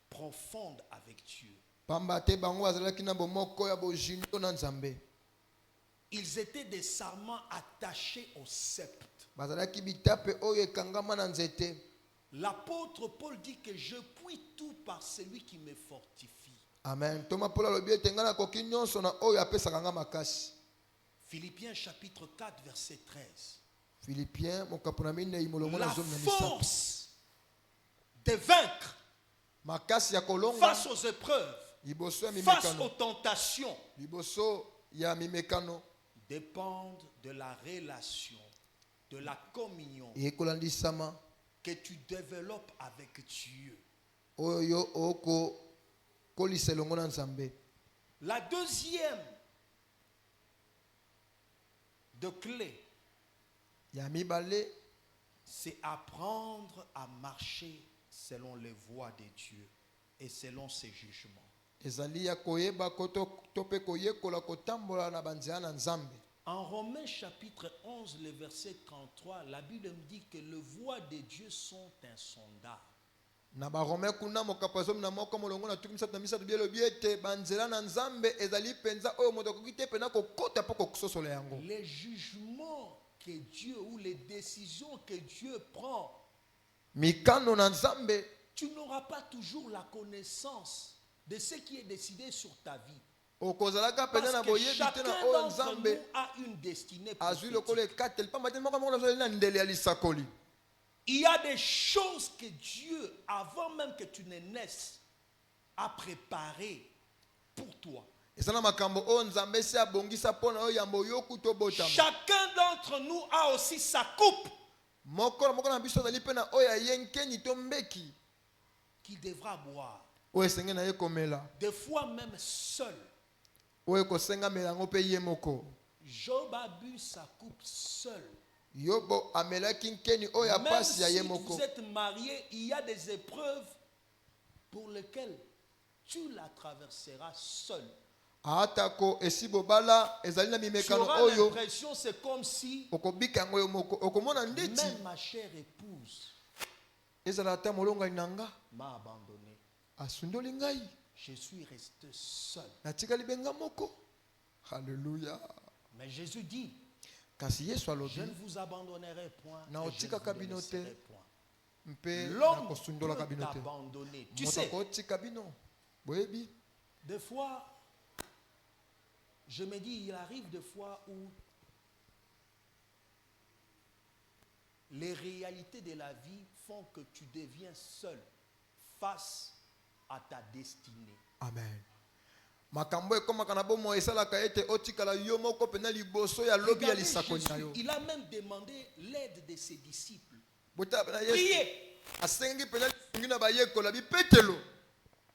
profonde avec Dieu. pamba te bango bazalaki na bomoko ya bojindo na Nzambe. Ils étaient des sarments attachés au sceptre. Bazalaki bitape oyo ekangama na nzete. L'apôtre Paul dit que je puis tout par celui qui me fortifie. Amen. Toma Paul alobi ete ngai nakoki nyonso na oyo apesaka nga makasi. Philippiens chapitre 4 verset 13. Philippiens mokapo na minei molongo na La zomi na misato. force de vaincre Makasi ya kolonga face aux épreuves, liboso ya face aux mimekano, tentations, liboso ya mimekano dépendent de la relation, de la communion ekolandisama que tu développes avec Dieu. oyo oko kolisa elongo na Nzambe. La deuxième de clé, Ya mibale c'est apprendre à marcher selon les voies de Dieu et selon ses jugements. ezali ya koyeba ko to mpe koyekola kotambola na banzela na Nzambe. En Romains chapitre 11, le verset 33, la Bible me dit que les voies de Dieu sont insondables. na barome kuna mokapazo na moko molongo na tuki misatu na misatu bielo biete banzela na nzambe ezali penza oyo moto kokite pena kokota poko kusosola yango. Les jugements que Dieu ou les décisions que Dieu prend, mikano na nzambe, tu n'auras pas toujours la connaissance de ce qui est décidé sur ta vie. okozalaka pena na Parce que boyebi te chacun na oyo d'entre nzambe nous a une destinée azwi prophétique. lokolo ekateli pamba te moko moko na ndele ya lisakoli. Il y a des choses que Dieu, avant même que tu ne naisses, a préparées pour toi. Ezana makambo oyo nzambe se abongisa pona oyo yambo yoku to botama. Chacun d'entre nous a aussi sa coupe Moko na biso zali pena oyo yenkeni to mbeki qu'il devra boire. oyo esenge na ye komela. Des fois même seul. Oyo kosenga melango pe ye moko. Job a bu sa coupe seul. Yobo amelaki nkeni oyo Même apasi ya si ye moko. vous êtes marié, il y a des épreuves pour lesquelles tu la traverseras seul. Atako esibo bala ezali na Tu mimekano auras oyo l'impression, c'est comme si, okobika yango yo moko okomona ndeti même ma chère épouse ezala ata molongo linanga m'a abandonné. asundoli ngai Je suis resté seul. natikali benga moko. Haleluya. Mais Jésus dit, Kasi Yesu je alobi ne vous abandonnerai point. Na Et je ne otika vous kabino te. délaisserai point. mpe L'homme nakosundola peut kabino te. t'abandonner. Tu Moto sais, akotika bino boyebi. des fois, je me dis, il arrive des fois où les réalités de la vie font que tu deviens seul face à ta destinée. Amen. Makambo ekomaka na bomo esalaka ete otikala yo moko pena liboso ya lobi ya Regardez lisakoli na Jésus, yo. il a même demandé l'aide de ses disciples. Bota pena Yesu Priez. asengi pena ngina bayekola bipetelo.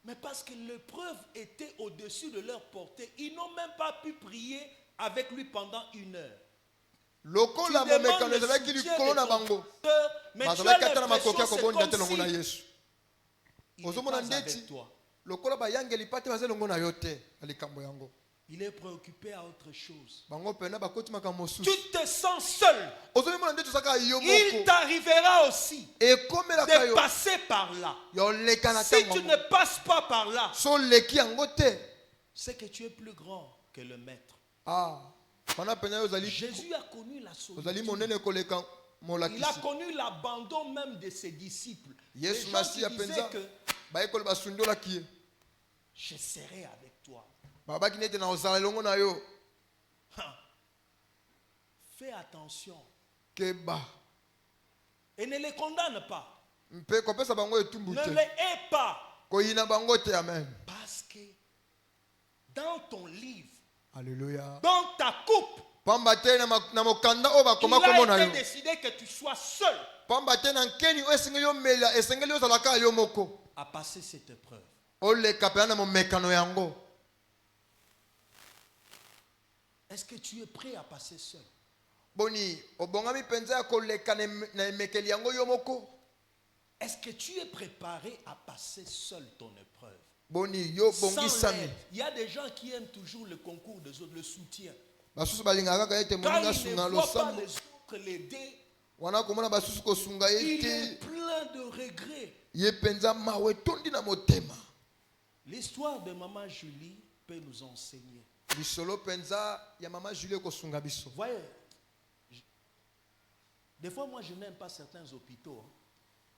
Mais parce que l'épreuve était au-dessus de leur portée, ils n'ont même pas pu prier avec lui pendant 1 heure. Lokola Tu demandes momekano le ezalaki soutien likolo de na ton bango. pasteur, mais tu as Bazalaki ata na l'impression makoki ya c'est kobonda te comme longo na si Yesu. il n'est Ozomona pas ndeti avec toi. lokola bayangeli pate baza longo na yo te na likambo yango. Il est préoccupé à autre chose. Bango pena bakoti makambo mosusu. Tu te sens seul. Ozomona ndeti osaka yo Il moko. t'arrivera aussi Ekomelaka de yo. passer par là. Yo leka na Si tango. tu ne passes pas par là, So leki yango te. c'est que tu es plus grand que le maître. Ah. Pana pena yo ozali Jésus a connu la ozali solitude. monene koleka Il a molakisi. connu l'abandon même de ses disciples. Les Yesu gens masi qui ya disaient penza. que Bayekoli basundolaki ye. je serai avec toi. Babaki nete na ozala longo na yo. Ha. Fais attention Keba. et ne les condamne pas. Mpe kopesa bango etumbu Ne te. les hais pas. Koyina bango te, amen. Parce que dans ton livre, Alléluia. dans ta coupe, Pamba te na mokanda oyo bakoma il komona a yo. été décidé que tu sois seul Pamba te na nkeni oyo esengeli yo mela esengeli ozalaka yo moko. à passer cette épreuve. Oleka pena na momekano yango. Est-ce que tu es prêt à passer seul? Boni obongami penza ya koleka na emekeli yango yo moko. Est-ce que tu es préparé à passer seul ton épreuve? Boni yo Sans bongisami. l'aide. Il y a des gens qui aiment toujours le concours des autres, le soutien. Basusu balingaka kaka ete Quand moninga ils ne sunga voient pas losambo. les autres l'aider, Wana komona basusu kosunga il ye est te. plein de regrets. Ye penza mawe tondi na motema. L'histoire de Maman Julie peut nous enseigner. Lisolo penza ya mama Julie kosunga biso. Vous voyez, des fois moi je n'aime pas certains hôpitaux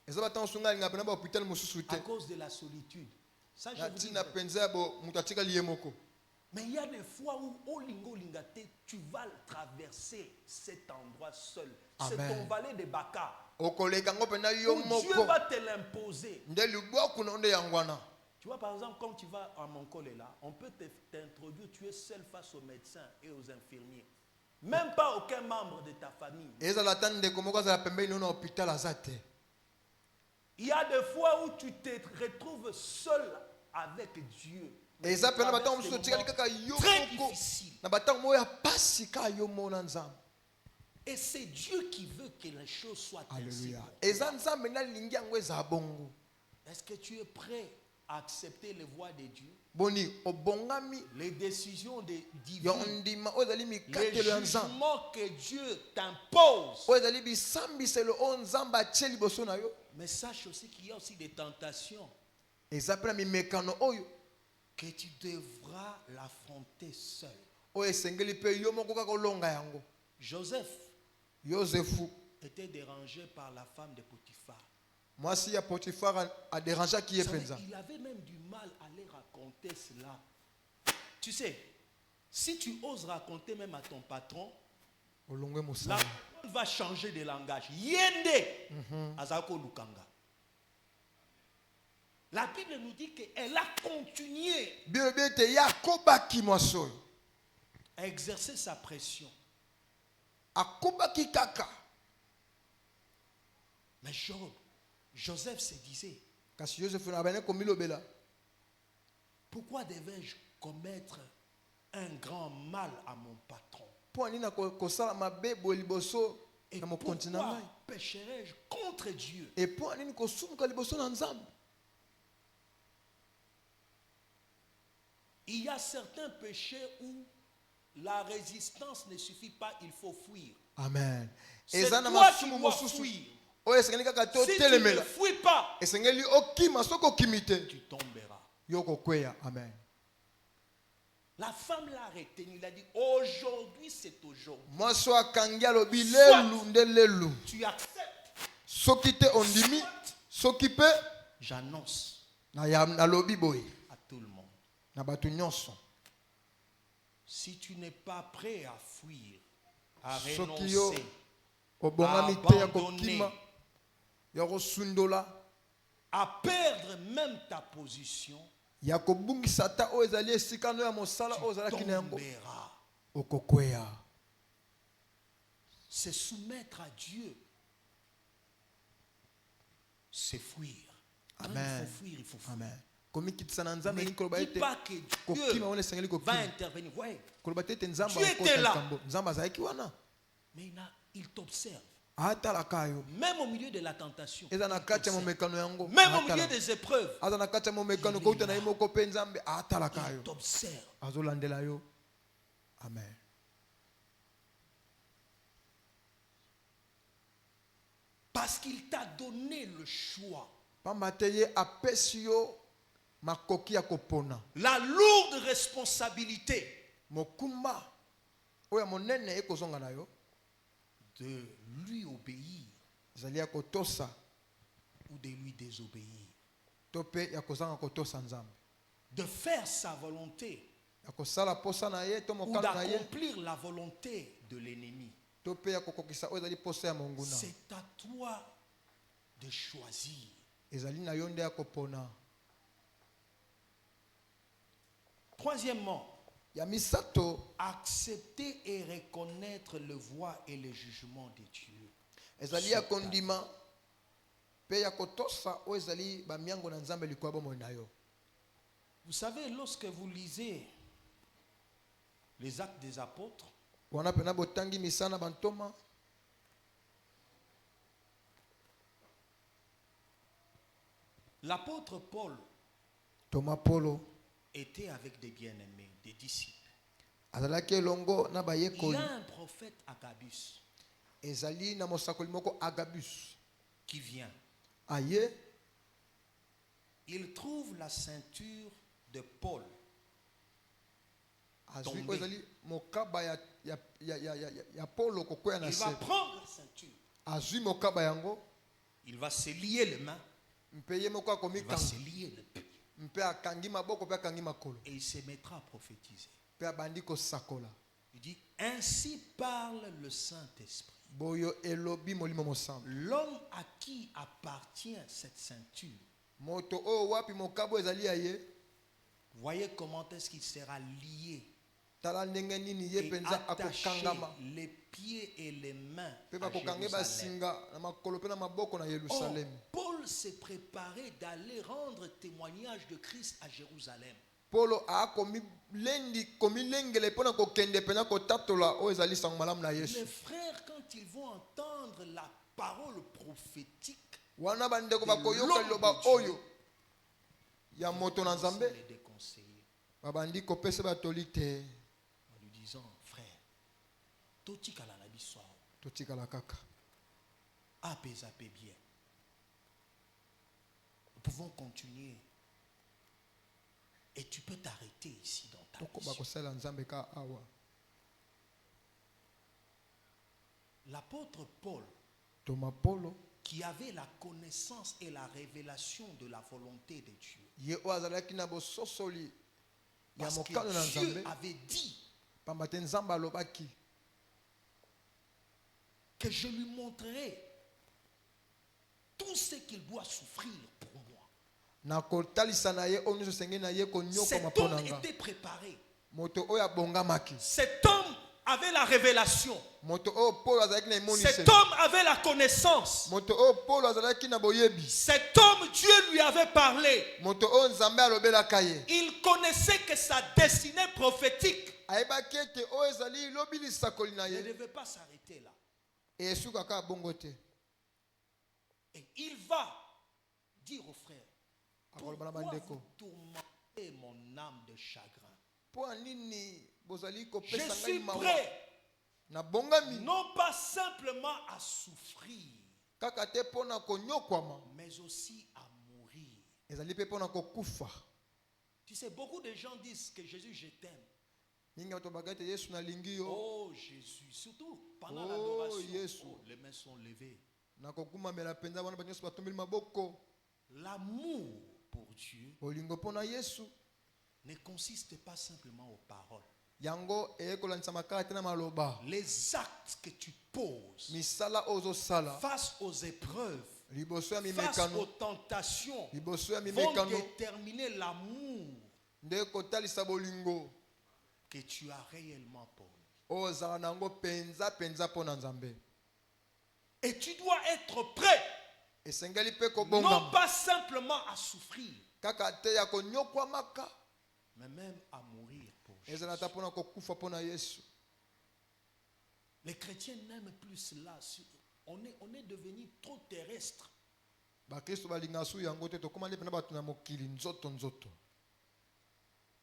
Eza bata osunga linga pena ba hôpital mosusu te. à cause de la solitude. Ça je Na vous dis. tina penza bo mutatika liye moko. Mais il y a des fois où Olingo Lingate, tu vas traverser cet endroit seul. C'est Amen. ton valet de Baka. Okoleka ngo pena yo Où Dieu moko. va te l'imposer. Nde lubwaku na onde yangwana. Tu vois, par exemple, quand tu vas à Monkole là, on peut t'introduire, tu es seul face aux médecins et aux infirmiers. Même pas aucun membre de ta famille. Eza la tande komoko za pembeni na hôpital azate. Il y a des fois où tu te retrouves seul avec Dieu. Mais Eza tu pena traverses bata des mususu tikali moments kaka yo très moko. difficile. Na bata moya pasi ka yo mona nzambe. Et c'est Dieu qui veut que les choses soient ainsi. Alléluia. Eza nzambe na lingi yango eza bongo. Est-ce que tu es prêt à accepter les voies de Dieu? Boni obongami Les décisions de yo divines, ndima ozali les mikatelo ya nzambe. jugements que Dieu t'impose. Ozali bisambiselo o nzambe atie liboso na yo. Mais sache aussi qu'il y a aussi des tentations eza mpe na mimekano oyo que tu devras l'affronter seul. oyo esengeli mpe yo moko kaka olonga yango. Joseph Yosefu était dérangé par la femme de Potiphar. mwasi ya Potifar aderangeaki ye mpenza. Il avait même du mal à aller raconter cela. Tu sais, si tu oses raconter même à ton patron, olongwe la mosala personne va changer de langage. Yende azako lukanga. La Bible nous dit qu'elle a continué bible ete yakobaki mwasi oyo à exercer sa pression. akobaki kaka. Mais Joseph se disait, kasi Yosefu na bane komilobela, pourquoi devais-je commettre un grand mal à mon patron? mpo anini kosala mabe boye liboso Et na mokonzi na pourquoi ngai, pécherais-je contre Dieu? e mpo anini kosumuka liboso na Nzambe. Il y a certains péchés où la résistance ne suffit pas, il faut fuir. Amen. C'est eza na toi qui masumu dois mosusu fuir. oyo esengeli kaka Si tu ne totelemela, fuis pas, esengeli okima. Soki okimi te tu tomberas. yo kokweya. Amen. La femme l'a retenu, il a dit, aujourd'hui c'est aujourd'hui. mwasi oyo akangi alobi lelu nde lelu. Tu acceptes, Soki te ondimi, soki mpe j'annonce nalobi boye à tout le monde. na bato nyonso. Si tu n'es pas prêt à fuir, à Soki yo renoncer, obongami te ya abandonner, kokima, ya kosundola, à perdre même ta position, ya kobungisa ata oyo ezali esika no ya mosala oyo ozalaki na yango, tomberas. okokweya. Se soumettre à Dieu, c'est fuir. Quand Amen. il faut fuir, il faut fuir. Amen. komikitisa na Nzambe Ne ni koloba dis ete pas que kokima Dieu wana esengeli va kokima. intervenir. Ouais, Koloba te ete Nzambe Dieu akota était là. likambo. Nzambe azalaki wana mais il t'observe. atalaka yo. Même au milieu de la tentation. eza na il kati ya t'observe. momekano yango Même au milieu atalaka. des épreuves, aza na kati ya momekano kouta na ye moko mpe Nzambe atalaka il yo, t'observe. azolandela yo. Amen. Parce qu'il t'a donné le choix. pamba te ye apesi yo makoki ya kopona. La lourde responsabilité mokumba oyo ya monene ekozonga na yo de lui obéir ezali ya kotosa ou de lui désobéir. to mpe ya kozanga kotosa Nzambe, De faire sa volonté ya kosala posa na ye to ou mokano na ye, d'accomplir la volonté de l'ennemi. to mpe ya kokokisa oyo ezali posa ya monguna. C'est à toi de choisir. ezali na yo nde ya kopona. Troisièmement, ya misato accepter et reconnaître le voie et le jugement de Dieu. ezali ya kondima mpe ya kotosa oyo ezali bamiango na Nzambe likolo ya bomoi na yo. Vous savez, lorsque vous lisez les Actes des Apôtres, wana pena botangi misana bantoma, l'apôtre Paul Toma Polo était avec des bien-aimés, des disciples. azalaki elongo na Il y bayekoli. a un prophète Agabus ezali na mosakoli moko Agabus qui vient. aye, Il trouve la ceinture de Paul. azwi Tombé. oyo ezali mokaba ya Polo kokwea na Il se. va prendre la ceinture. azwi mokaba yango Il va se lier les mains. mpe ye moko Il va akomikanga se lier les pieds. mpe akangi maboko mpe akangi makolo Et il se mettra à prophétiser. mpe abandi kosakola. Il dit, ainsi parle le Saint-Esprit. boyo elobi molimo mosantu. L'homme à qui appartient cette ceinture, moto oyo wapi mokabo ezali ya ye, voyez comment est-ce qu'il sera lié tala ndenge nini ye et mpenza attaché akokangama les pieds et les mains mpe à bakokange Jérusalem. basinga na makolo mpe na maboko na Or, Yerusalemi. Paul s'est préparé d'aller rendre témoignage de Christ à Jérusalem. Polo komilengele mpona kokende mpena kotatola oyo ezali sango malamu na Les Yesu. frères, quand ils vont entendre la parole prophétique, wana bandeko bakoyoka L'homme liloba de Dieu. oyo ya moto na commencent à Nzambe, les déconseiller babandi kopesa batoli te, en lui disant, frère, totikala na biso awa, totikala kaka ape eza pe bien. Nous pouvons continuer. Et tu peux t'arrêter ici dans ta mission. L'apôtre Paul, qui avait la connaissance et la révélation de la volonté de Dieu, parce que Dieu avait dit que je lui montrerai tout ce qu'il doit souffrir pour moi. Cet homme était préparé. Cet homme avait la révélation. Cet homme avait la connaissance. Cet homme, Dieu lui avait parlé. Il connaissait que sa destinée prophétique ne devait pas s'arrêter là. Et il va dire aux frères, pourquoi vous tourmentez mon âme de chagrin? Je suis prêt, non pas simplement à souffrir, mais aussi à mourir. Tu sais, beaucoup de gens disent que Jésus, je t'aime. Oh Jésus, surtout pendant l'adoration, les mains sont levées. L'amour pour Dieu ne consiste pas simplement aux paroles. Les actes que tu poses face aux épreuves, face aux tentations, vont déterminer l'amour que tu as réellement pour lui. Et tu dois être prêt, non pas simplement à souffrir, mais même à mourir pour Jésus. Les chrétiens n'aiment plus cela. On est devenu trop terrestre.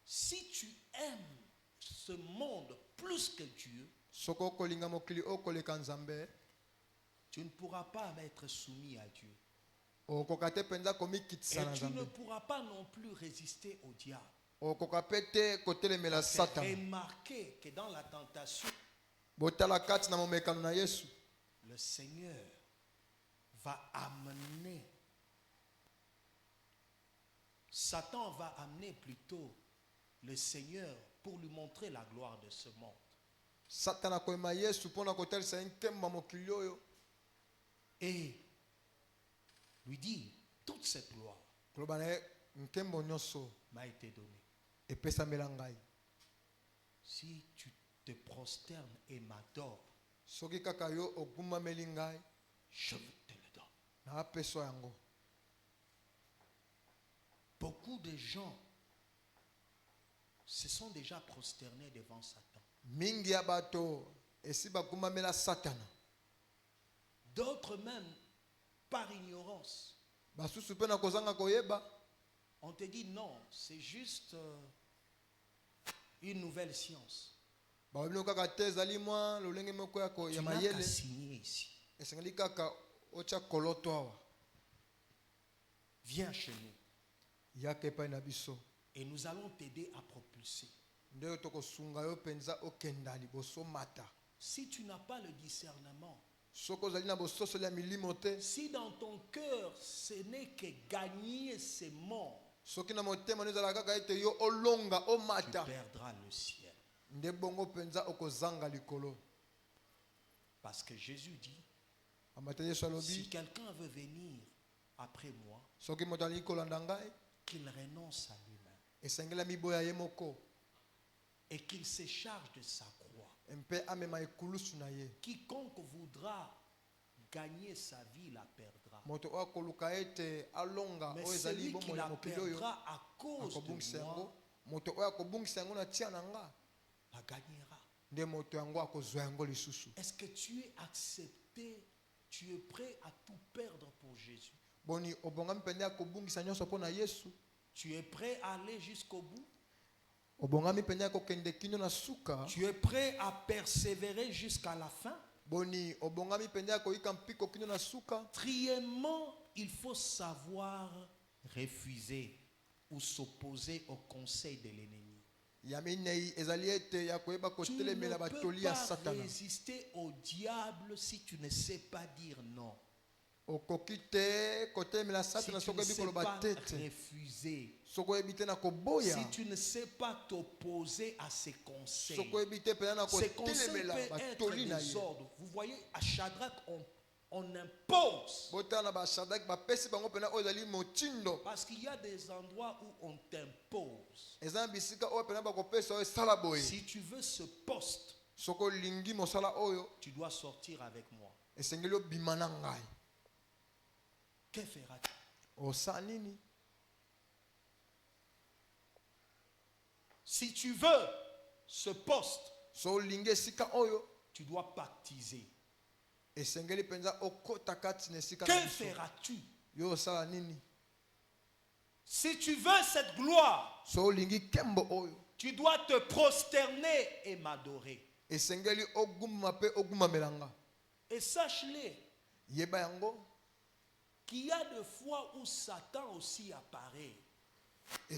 Si tu aimes ce monde plus que Dieu, tu ne pourras pas être soumis à Dieu. Et tu ne pourras pas non plus résister au diable. Remarquez que dans la tentation, le Seigneur va amener, Satan va amener plutôt le Seigneur pour lui montrer la gloire de ce monde. Et lui dit, toute cette gloire m'a été donnée. Si tu te prosternes et m'adores, je te le donne. Beaucoup de gens se sont déjà prosternés devant Satan. D'autres même, par ignorance, on te dit non, c'est juste une nouvelle science. Tu n'as qu'à signer ici. Viens chez nous. Et nous allons t'aider à propulser. Si tu n'as pas le discernement, si dans ton cœur ce n'est que gagner ces morts, tu perdras le ciel. Parce que Jésus dit, si quelqu'un veut venir après moi, qu'il renonce à lui-même et qu'il se charge de sa croix. Quiconque voudra gagner sa vie la perdra. Mais celui qui la perdra à cause de moi la gagnera. Est-ce que tu es accepté, tu es prêt à tout perdre pour Jésus? Tu es prêt à aller jusqu'au bout? Tu es prêt à persévérer jusqu'à la fin? Triellement, il faut savoir refuser ou s'opposer au conseil de l'ennemi. Tu ne peux pas résister au diable si tu ne sais pas dire non. Si tu ne sais pas refuser. Si tu ne sais pas t'opposer à ses conseils. Ces conseils peuvent être des ordres. Vous voyez, à Shadrach, on impose. Parce qu'il y a des endroits où on t'impose. Si tu veux ce poste, tu dois sortir avec moi. Que feras-tu? Si tu veux ce poste, tu dois baptiser. Que feras-tu? Si tu veux cette gloire, tu dois te prosterner et m'adorer. Et sache-le, qu'il y a des fois où Satan aussi apparaît. Où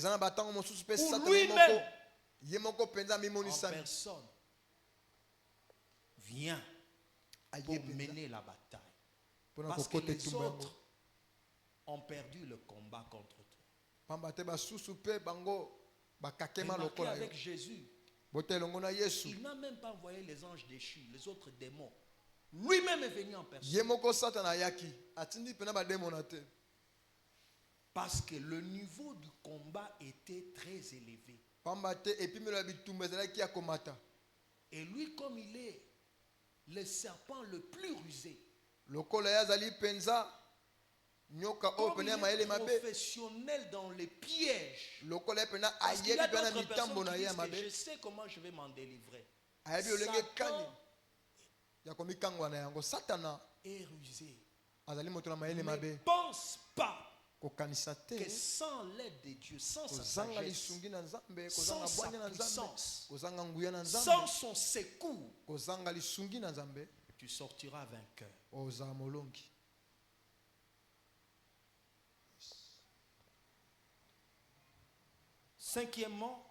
lui-même, en personne, vient pour mener la bataille. Parce que les autres ont perdu le combat contre toi. Remarquez avec Jésus, il n'a même pas envoyé les anges déchus, les autres démons. Lui-même est venu en personne. Parce que le niveau du combat était très élevé. Et lui, comme il est le serpent le plus rusé, comme il est professionnel dans les pièges, parce qu'il y a d'autres personnes qui disent que je sais comment je vais m'en délivrer. Satan est rusé. Ne pense pas que sans l'aide de Dieu, sans sa sagesse, sans sa puissance, sans son secours, tu sortiras vainqueur. Cinquièmement,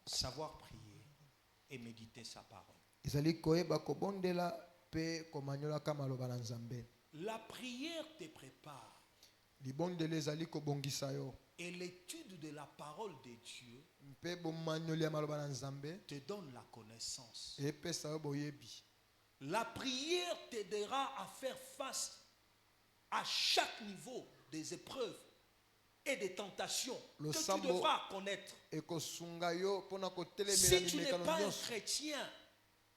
savoir prier et méditer sa parole. La prière te prépare. Et l'étude de la parole de Dieu te donne la connaissance. La prière t'aidera à faire face à chaque niveau des épreuves et des tentations que tu devras connaître. Si tu n'es pas un chrétien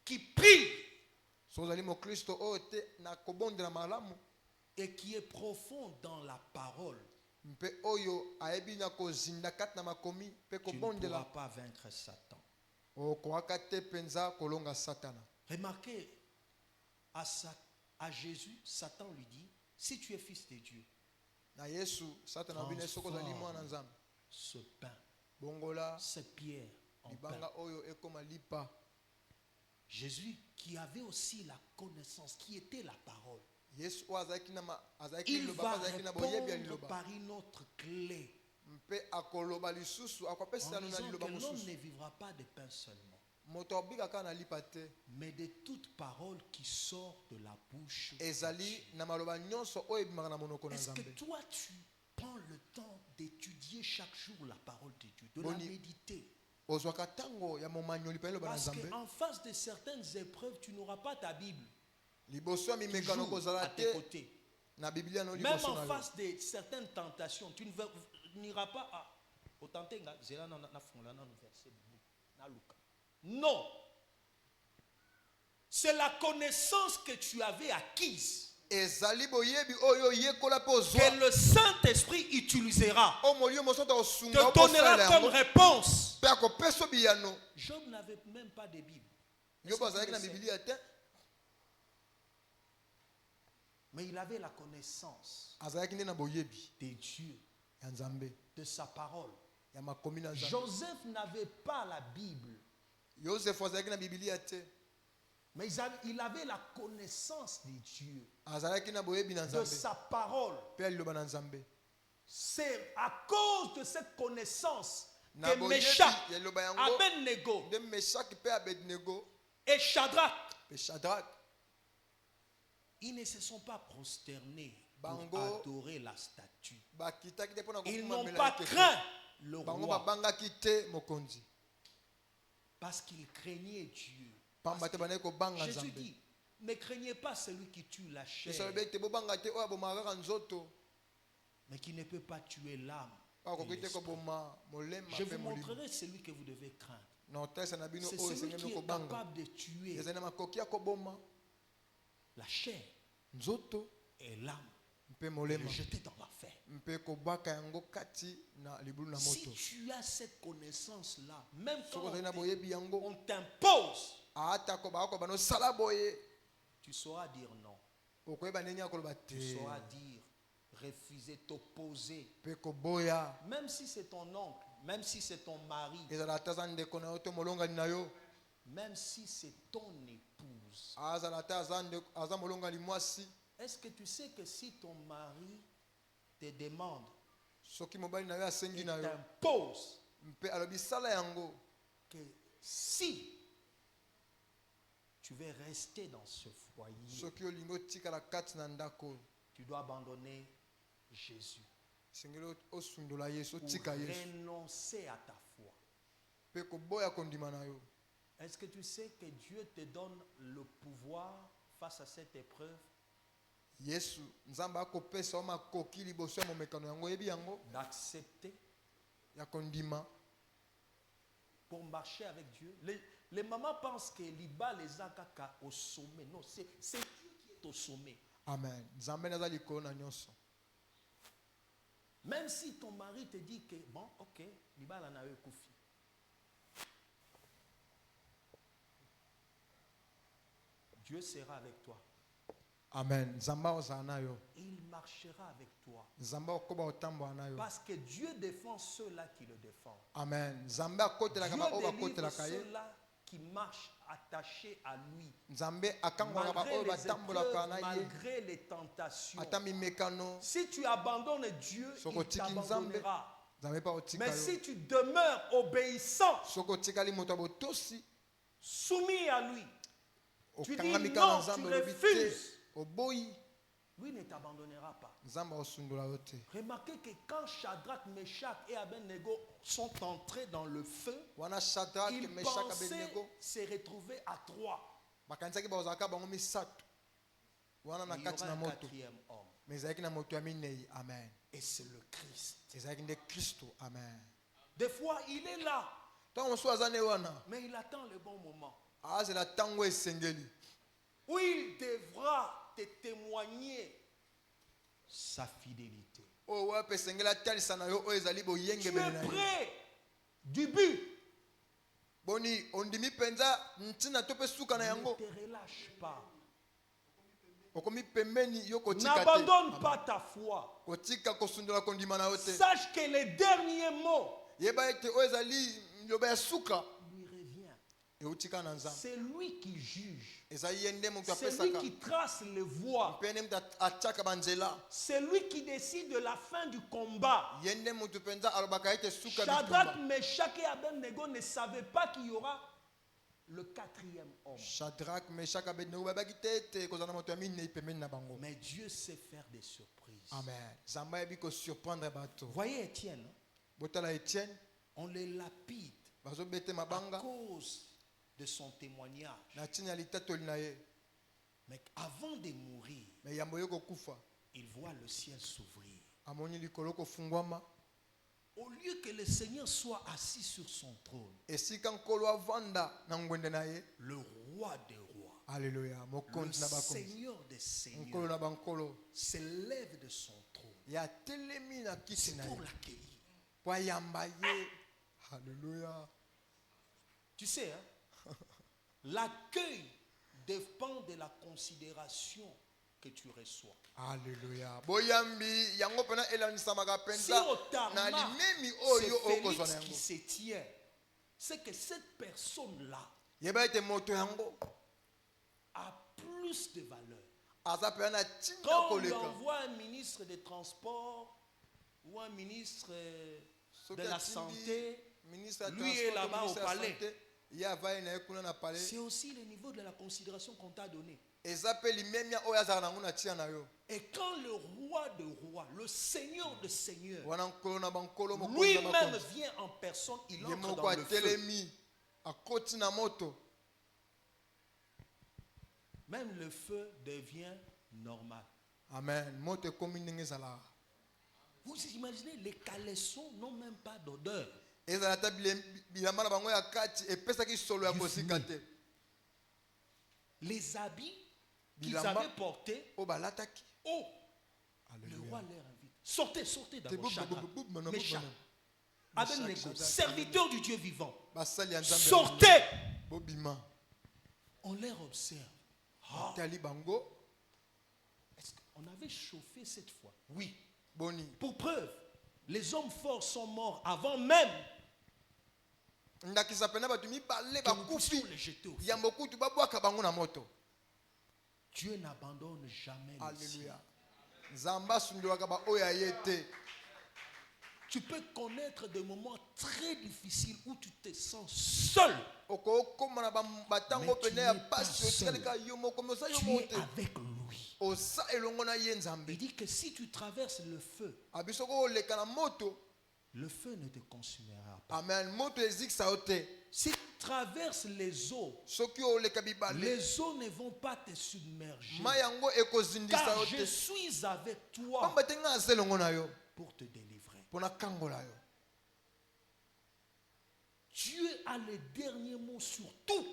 qui prie et qui est profond dans la parole, tu ne pourras pas vaincre Satan. Remarquez, à Jésus, Satan lui dit, si tu es fils de Dieu, transforme ce pain, cette pierre en pain. Jésus, qui avait aussi la connaissance, qui était la parole, il va répondre par une autre clé en disant que l'homme ne vivra pas de pain seulement, mais de toute parole qui sort de la bouche de Dieu. Est-ce que toi tu prends le temps d'étudier chaque jour la parole de Dieu, de la méditer? Parce qu'en face de certaines épreuves, tu n'auras pas ta Bible toujours à tes côtés. Même en face de certaines tentations, tu n'iras pas à non. C'est la connaissance que tu avais acquise que le Saint-Esprit utilisera, te donnera comme réponse. Job n'avait même pas de Bible. Mais il avait la connaissance de Dieu, de sa parole. Joseph n'avait pas la Bible. Mais il avait la connaissance de Dieu, de de sa parole. C'est à cause de cette connaissance que Meshach, Abednego et Shadrach, ils ne se sont pas prosternés pour adorer la statue. Ils n'ont pas craint le roi parce qu'ils craignaient Dieu. Jésus dit, ne craignez pas celui qui tue la chair, mais qui ne peut pas tuer l'âme. Je vous montrerai celui que vous devez craindre. C'est celui qui est capable de tuer la chair et l'âme et le jeter dans l'enfer. Si tu as cette connaissance-là, même quand on t'impose, tu sauras dire non. Tu sauras dire refuser, t'opposer. Même si c'est ton oncle, même si c'est ton mari, même si c'est ton épouse. Est-ce que tu sais que si ton mari te demande, il t'impose que si tu veux rester dans ce foyer, tu dois abandonner Jésus ou renoncer à ta foi. Est-ce que tu sais que Dieu te donne le pouvoir face à cette épreuve d'accepter pour marcher avec Dieu? Les mamans pensent que l'Iba les a kaka au sommet. Non, c'est Dieu qui est au sommet. Amen. Même si ton mari te dit que bon, ok, l'Iba la n'a eu koufi. Dieu sera avec toi. Amen. Il marchera avec toi. Parce que Dieu défend ceux-là qui le défendent. Amen. Dieu délivre ceux-là qui marchent attachés à lui. Malgré les tentations. Si tu abandonnes Dieu, il t'abandonnera. Mais si tu demeures obéissant, soumis à lui, tu dis non, tu refuses, lui ne t'abandonnera pas. Remarquez que quand Shadrach, Meshach et Abednego sont entrés dans le feu, ils pensaient se retrouver à 3. Mais il y aura un quatrième homme. Et c'est le Christ. Des fois, il est là, mais il attend le bon moment où il devra te témoigner sa fidélité. Tu es près du but. Ne te relâche pas. N'abandonne pas ta foi. Sache que les derniers mots lui revient. C'est lui qui juge. C'est lui qui trace les voies. C'est lui qui décide de la fin du combat. Shadrach, Meshach et Abednego ne savaient pas qu'il y aura le quatrième homme. Mais Dieu sait faire des surprises. Voyez Étienne. On le lapide à cause de son témoignage. Mais avant de mourir, il voit le ciel s'ouvrir. Au lieu que le Seigneur soit assis sur son trône, le roi des rois, le Seigneur des seigneurs, s'élève de son trône. C'est pour l'accueillir. Alléluia. Tu sais, hein, l'accueil dépend de la considération que tu reçois. Alléluia. Si au tarmac, c'est Félix qui se tient, c'est que cette personne-là a plus de valeur. Quand Quand on lui envoie un ministre des Transports ou un ministre de la Santé, lui est là-bas au palais. C'est aussi le niveau de la considération qu'on t'a donné. Et quand le roi de rois, le seigneur de seigneurs, lui-même vient en personne, il entre dans le feu. Même le feu devient normal. Amen. Vous imaginez, les caleçons n'ont même pas d'odeur. Les habits qu'ils avaient portés, oh, le roi leur invite. Sortez, sortez d'abord, Méchant, Abednego, serviteur du Dieu vivant. Sortez. On les observe. Est-ce qu'on avait chauffé cette fois? Oui. Pour preuve, les hommes forts sont morts avant même que nous puissions les jeter au feu. Dieu n'abandonne jamais les siens. Tu peux connaître des moments très difficiles où tu te sens seul. Mais tu n'es pas seul. Tu es avec lui. Il dit que si tu traverses le feu, le feu ne te consumera pas. Amen. Si tu traverses les eaux ne vont pas te submerger. Car je suis avec toi pour te délivrer. Dieu a le dernier mot sur tout.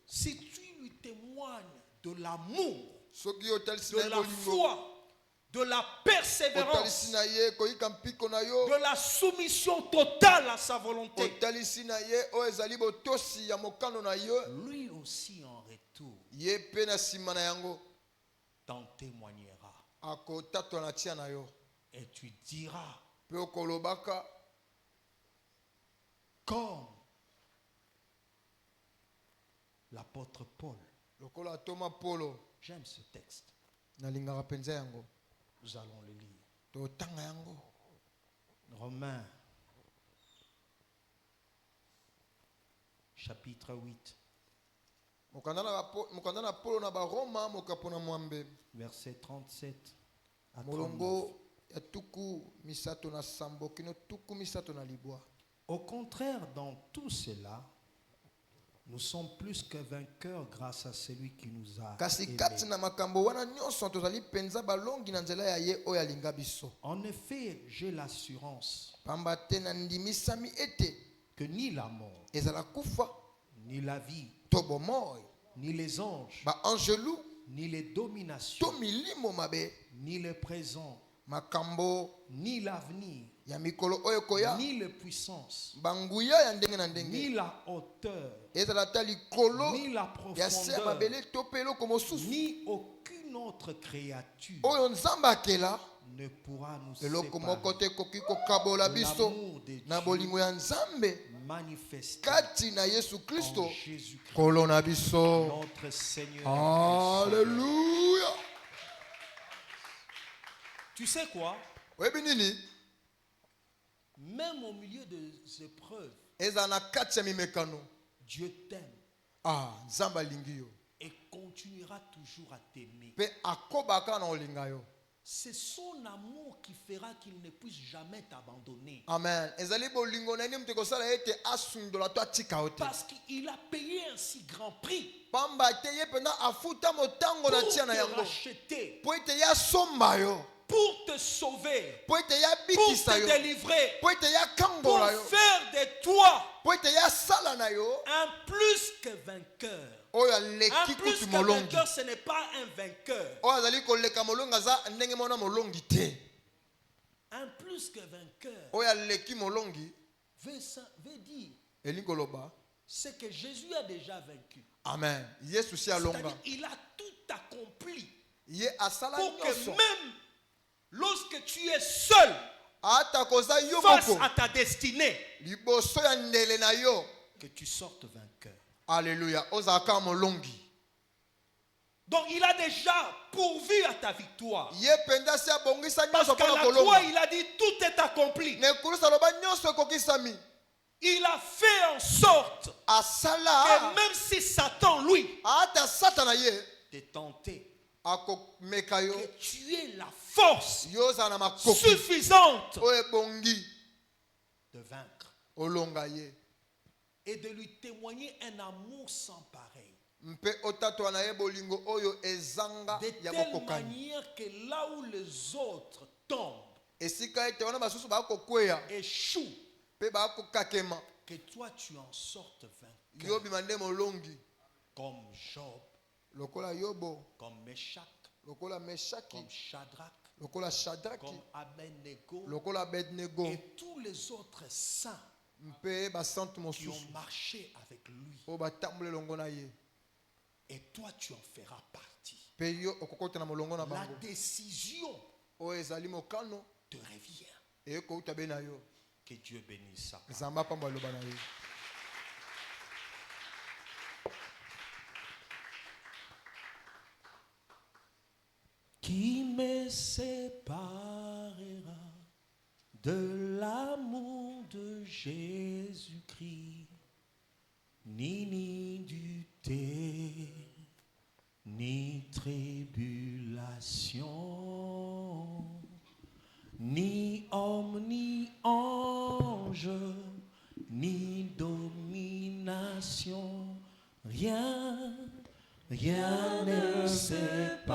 Si tu lui témoignes de l'amour, de la foi, de la persévérance, de la soumission totale à sa volonté, lui aussi en retour t'en témoignera. Et tu diras comme l'apôtre Paul. J'aime ce texte. Nous allons le lire. Romains, chapitre 8. Verset 37 à 39. Au contraire, dans tout cela, nous sommes plus que vainqueurs grâce à celui qui nous a aimés. En effet, j'ai l'assurance que ni la mort, ni la vie, ni les anges, ni les dominations, ni le présent, ni l'avenir, ni les puissances, ni la hauteur, ni la profondeur, ni aucune autre créature ne pourra nous séparer de l'amour de Dieu manifesté en Jésus-Christ, notre Seigneur. Alléluia. Tu sais quoi? Même au milieu des épreuves, Dieu t'aime et continuera toujours à t'aimer. C'est son amour qui fera qu'il ne puisse jamais t'abandonner. Amen. Parce qu'il a payé un si grand prix pour te racheter, pour te sauver, pour te délivrer, pour faire de toi un plus que vainqueur. Un plus que vainqueur, ce n'est pas un vainqueur. Un plus que vainqueur veut dire ce que Jésus a déjà vaincu. Amen. C'est-à-dire, il a tout accompli pour que même lorsque tu es seul face à ta destinée, que tu sortes vainqueur. Alléluia. Ozaka molongi. Donc il a déjà pourvu à ta victoire. Parce qu'à la croix, il a dit tout est accompli. Il a fait en sorte que même si Satan, lui, t'est tenté, que tu aies la force suffisante de vaincre et de lui témoigner un amour sans pareil. De telle manière que là où les autres tombent, échouent, que toi tu en sortes vainqueur. Comme Job, comme Meshach, comme Shadrach, comme Abednego, et tous les autres saints qui ont marché avec lui. Et toi tu en feras partie. La décision te revient. Que Dieu bénisse ça. Qui me séparera de l'amour de Jésus-Christ, ni du thé, ni tribulation, ni homme, ni ange, ni domination, rien ne séparera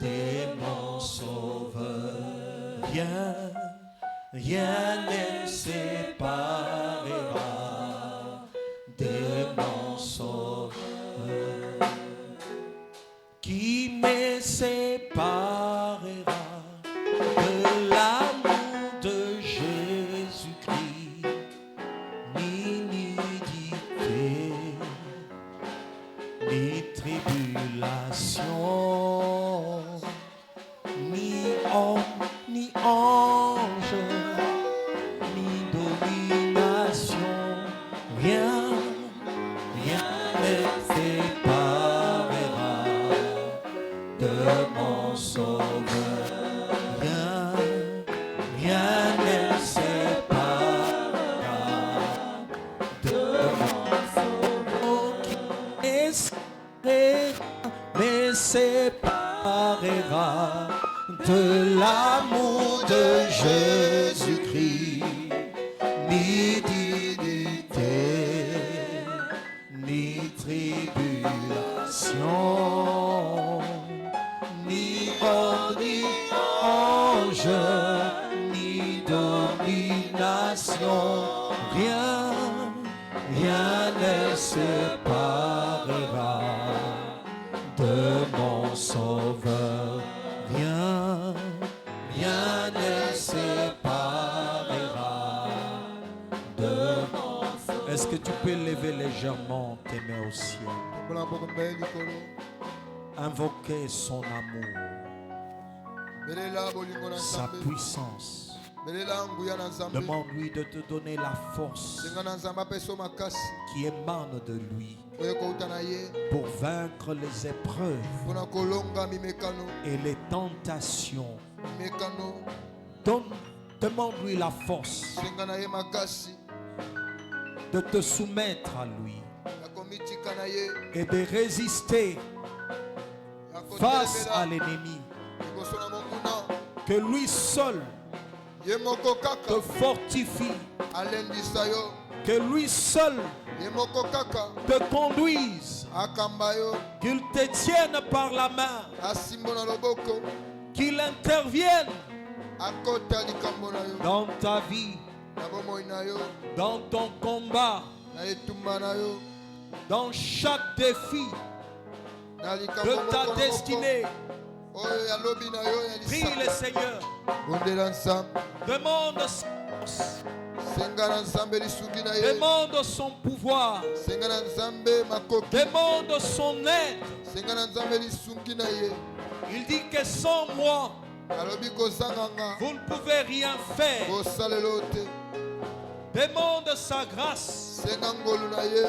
de mon Sauveur. Rien ne séparera de mon Sauveur. Qui me séparera de l'amour de Jésus-Christ, ni nudité, ni tribulation, ni homme, ni ange, ni domination, rien ne séparera de mon Sauveur. Rien ne séparera de mon Sauveur. Me séparera de l'amour de Jésus-Christ, ni dignité, ni tribulation, ni homme, ni ange, ni domination, rien ne séparera de mon Sauveur. Rien ne séparera de mon Sauveur. Est-ce que tu peux lever légèrement tes mains au ciel? Invoquer son amour, sa puissance. Demande-lui de te donner la force qui émane de lui pour vaincre les épreuves et les tentations. Demande-lui la force de te soumettre à lui et de résister face à l'ennemi. Que lui seul te fortifie, que lui seul te conduise, qu'il te tienne par la main, qu'il intervienne dans ta vie, dans ton combat, dans chaque défi de ta destinée. Prie le Seigneur. Demande sa force. Demande son pouvoir. Demande son aide. Il dit que sans moi, vous ne pouvez rien faire. Demande sa grâce senga ngolu na ye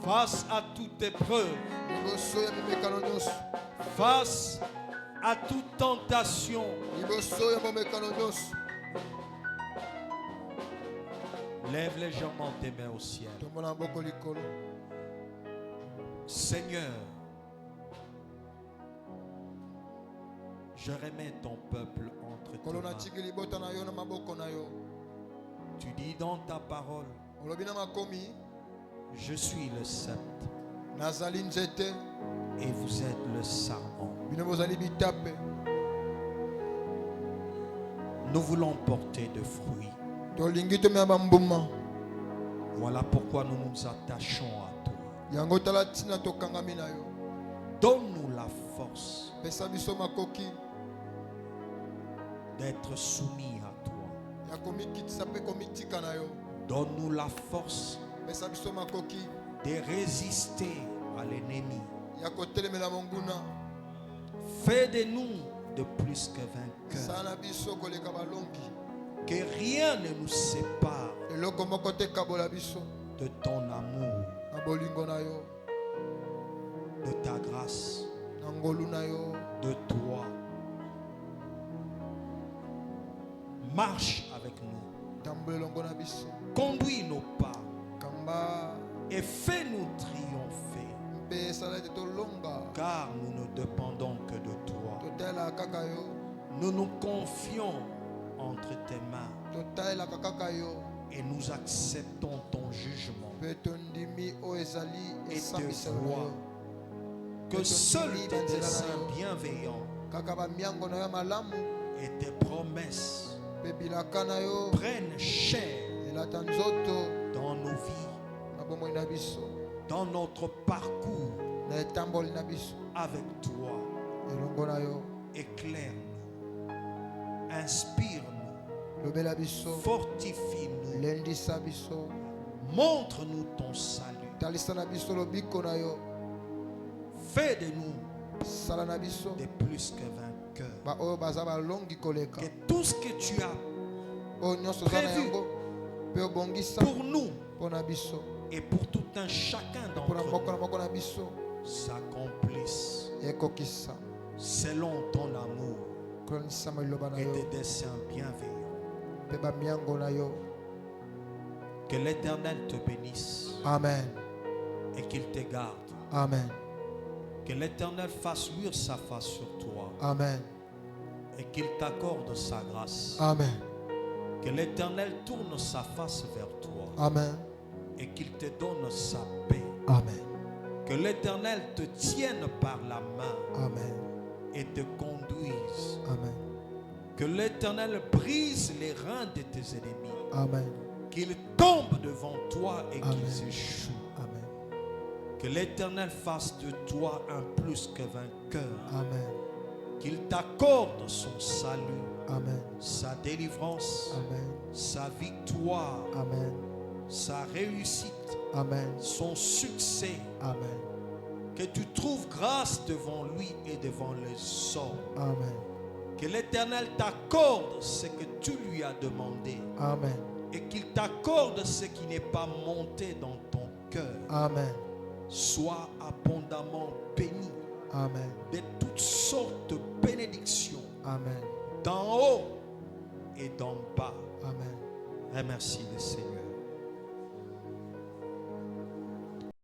face à toute épreuve, liboso ya mimekano nyonso face à toute tentation. liboso ya momekano nyonso. Lève légèrement tes mains au ciel. Tombola maboko likolo. Seigneur, je remets ton peuple entre tes Kolo mains. natiki libota na yo na maboko na yo. Tu dis dans ta parole, Olobi na makomi je suis le sceptre nazali nzete et vous êtes le sarment. bino bozali bitape. Nous voulons porter de fruits. Tolingi tomea bambuma. Voilà pourquoi nous nous attachons à toi. Yango tala tina tokangami na yo. Donne-nous la force Pesa biso makoki d'être soumis à toi. ya komikitisa mpe komitika na yo. Donne-nous la force Pesa biso makoki de résister à l'ennemi. ya kotelemela monguna. Fais de nous de plus que vainqueurs. Sana biso koleka balongi. Que rien ne nous sépare Eloko moko te kabola biso de ton amour, na bolingo na yo, de ta grâce, na ngolu na yo. de toi. Marche avec nous. Tambola elongo na biso. Conduis nos pas Kamba et fais-nous triompher. mpe esala ete tolonga. Car nous ne dépendons que de toi. Totalelaka kaka yo. Nous nous confions entre tes mains Totalelaka kaka yo. et nous acceptons ton jugement. Mpe tondimi oyo ezali Et te esambiselo na vois yo. que seuls tes desseins bienveillants Kaka bamiango na yo malamu et tes promesses mpe bilaka na yo prennent chair elata nzoto dans nos vies, na bomoi na biso, dans notre parcours na etamboli na biso avec toi. elongo na yo. Éclaire-nous, inspire-nous, Lobela biso, fortifie-nous, lendisa biso, montre-nous ton salut. talisa na biso lobiko na yo. Fais de nous Sala na biso des plus que vainqueurs. ba oyo baza balongi koleka. Que tout ce que tu as Oyo nyonso oza na prévu yango mpe obongisa pour nous mpo na biso, et pour tout un chacun mpo na moko d'entre na moko na biso nous s'accomplisse ekokisa selon ton amour kolonisama liloba na et yo tes desseins bienveillants. mpe bamiango na yo. Que l'Éternel te bénisse Amen, et qu'il te garde. amen, Que l'Éternel fasse luire sa face sur toi amen, et qu'il t'accorde sa grâce. amen, Que l'Éternel tourne sa face vers toi amen, et qu'il te donne sa paix. amen, Que l'Éternel te tienne par la main amen, et te conduise. amen, Que l'Éternel brise les reins de tes ennemis. amen, Qu'ils tombent devant toi et Amen. qu'ils échouent. amen, Que l'Éternel fasse de toi un plus que vainqueur. amen, Qu'il t'accorde son salut, amen, sa délivrance, amen, sa victoire, amen, sa réussite, amen, son succès. amen, Que tu trouves grâce devant lui et devant les hommes. amen, Que l'Éternel t'accorde ce que tu lui as demandé. amen, Et qu'il t'accorde ce qui n'est pas monté dans ton cœur. amen, Sois abondamment béni amen, de toutes sortes de bénédictions, amen, d'en haut et d'en bas. amen. Remercie le Seigneur.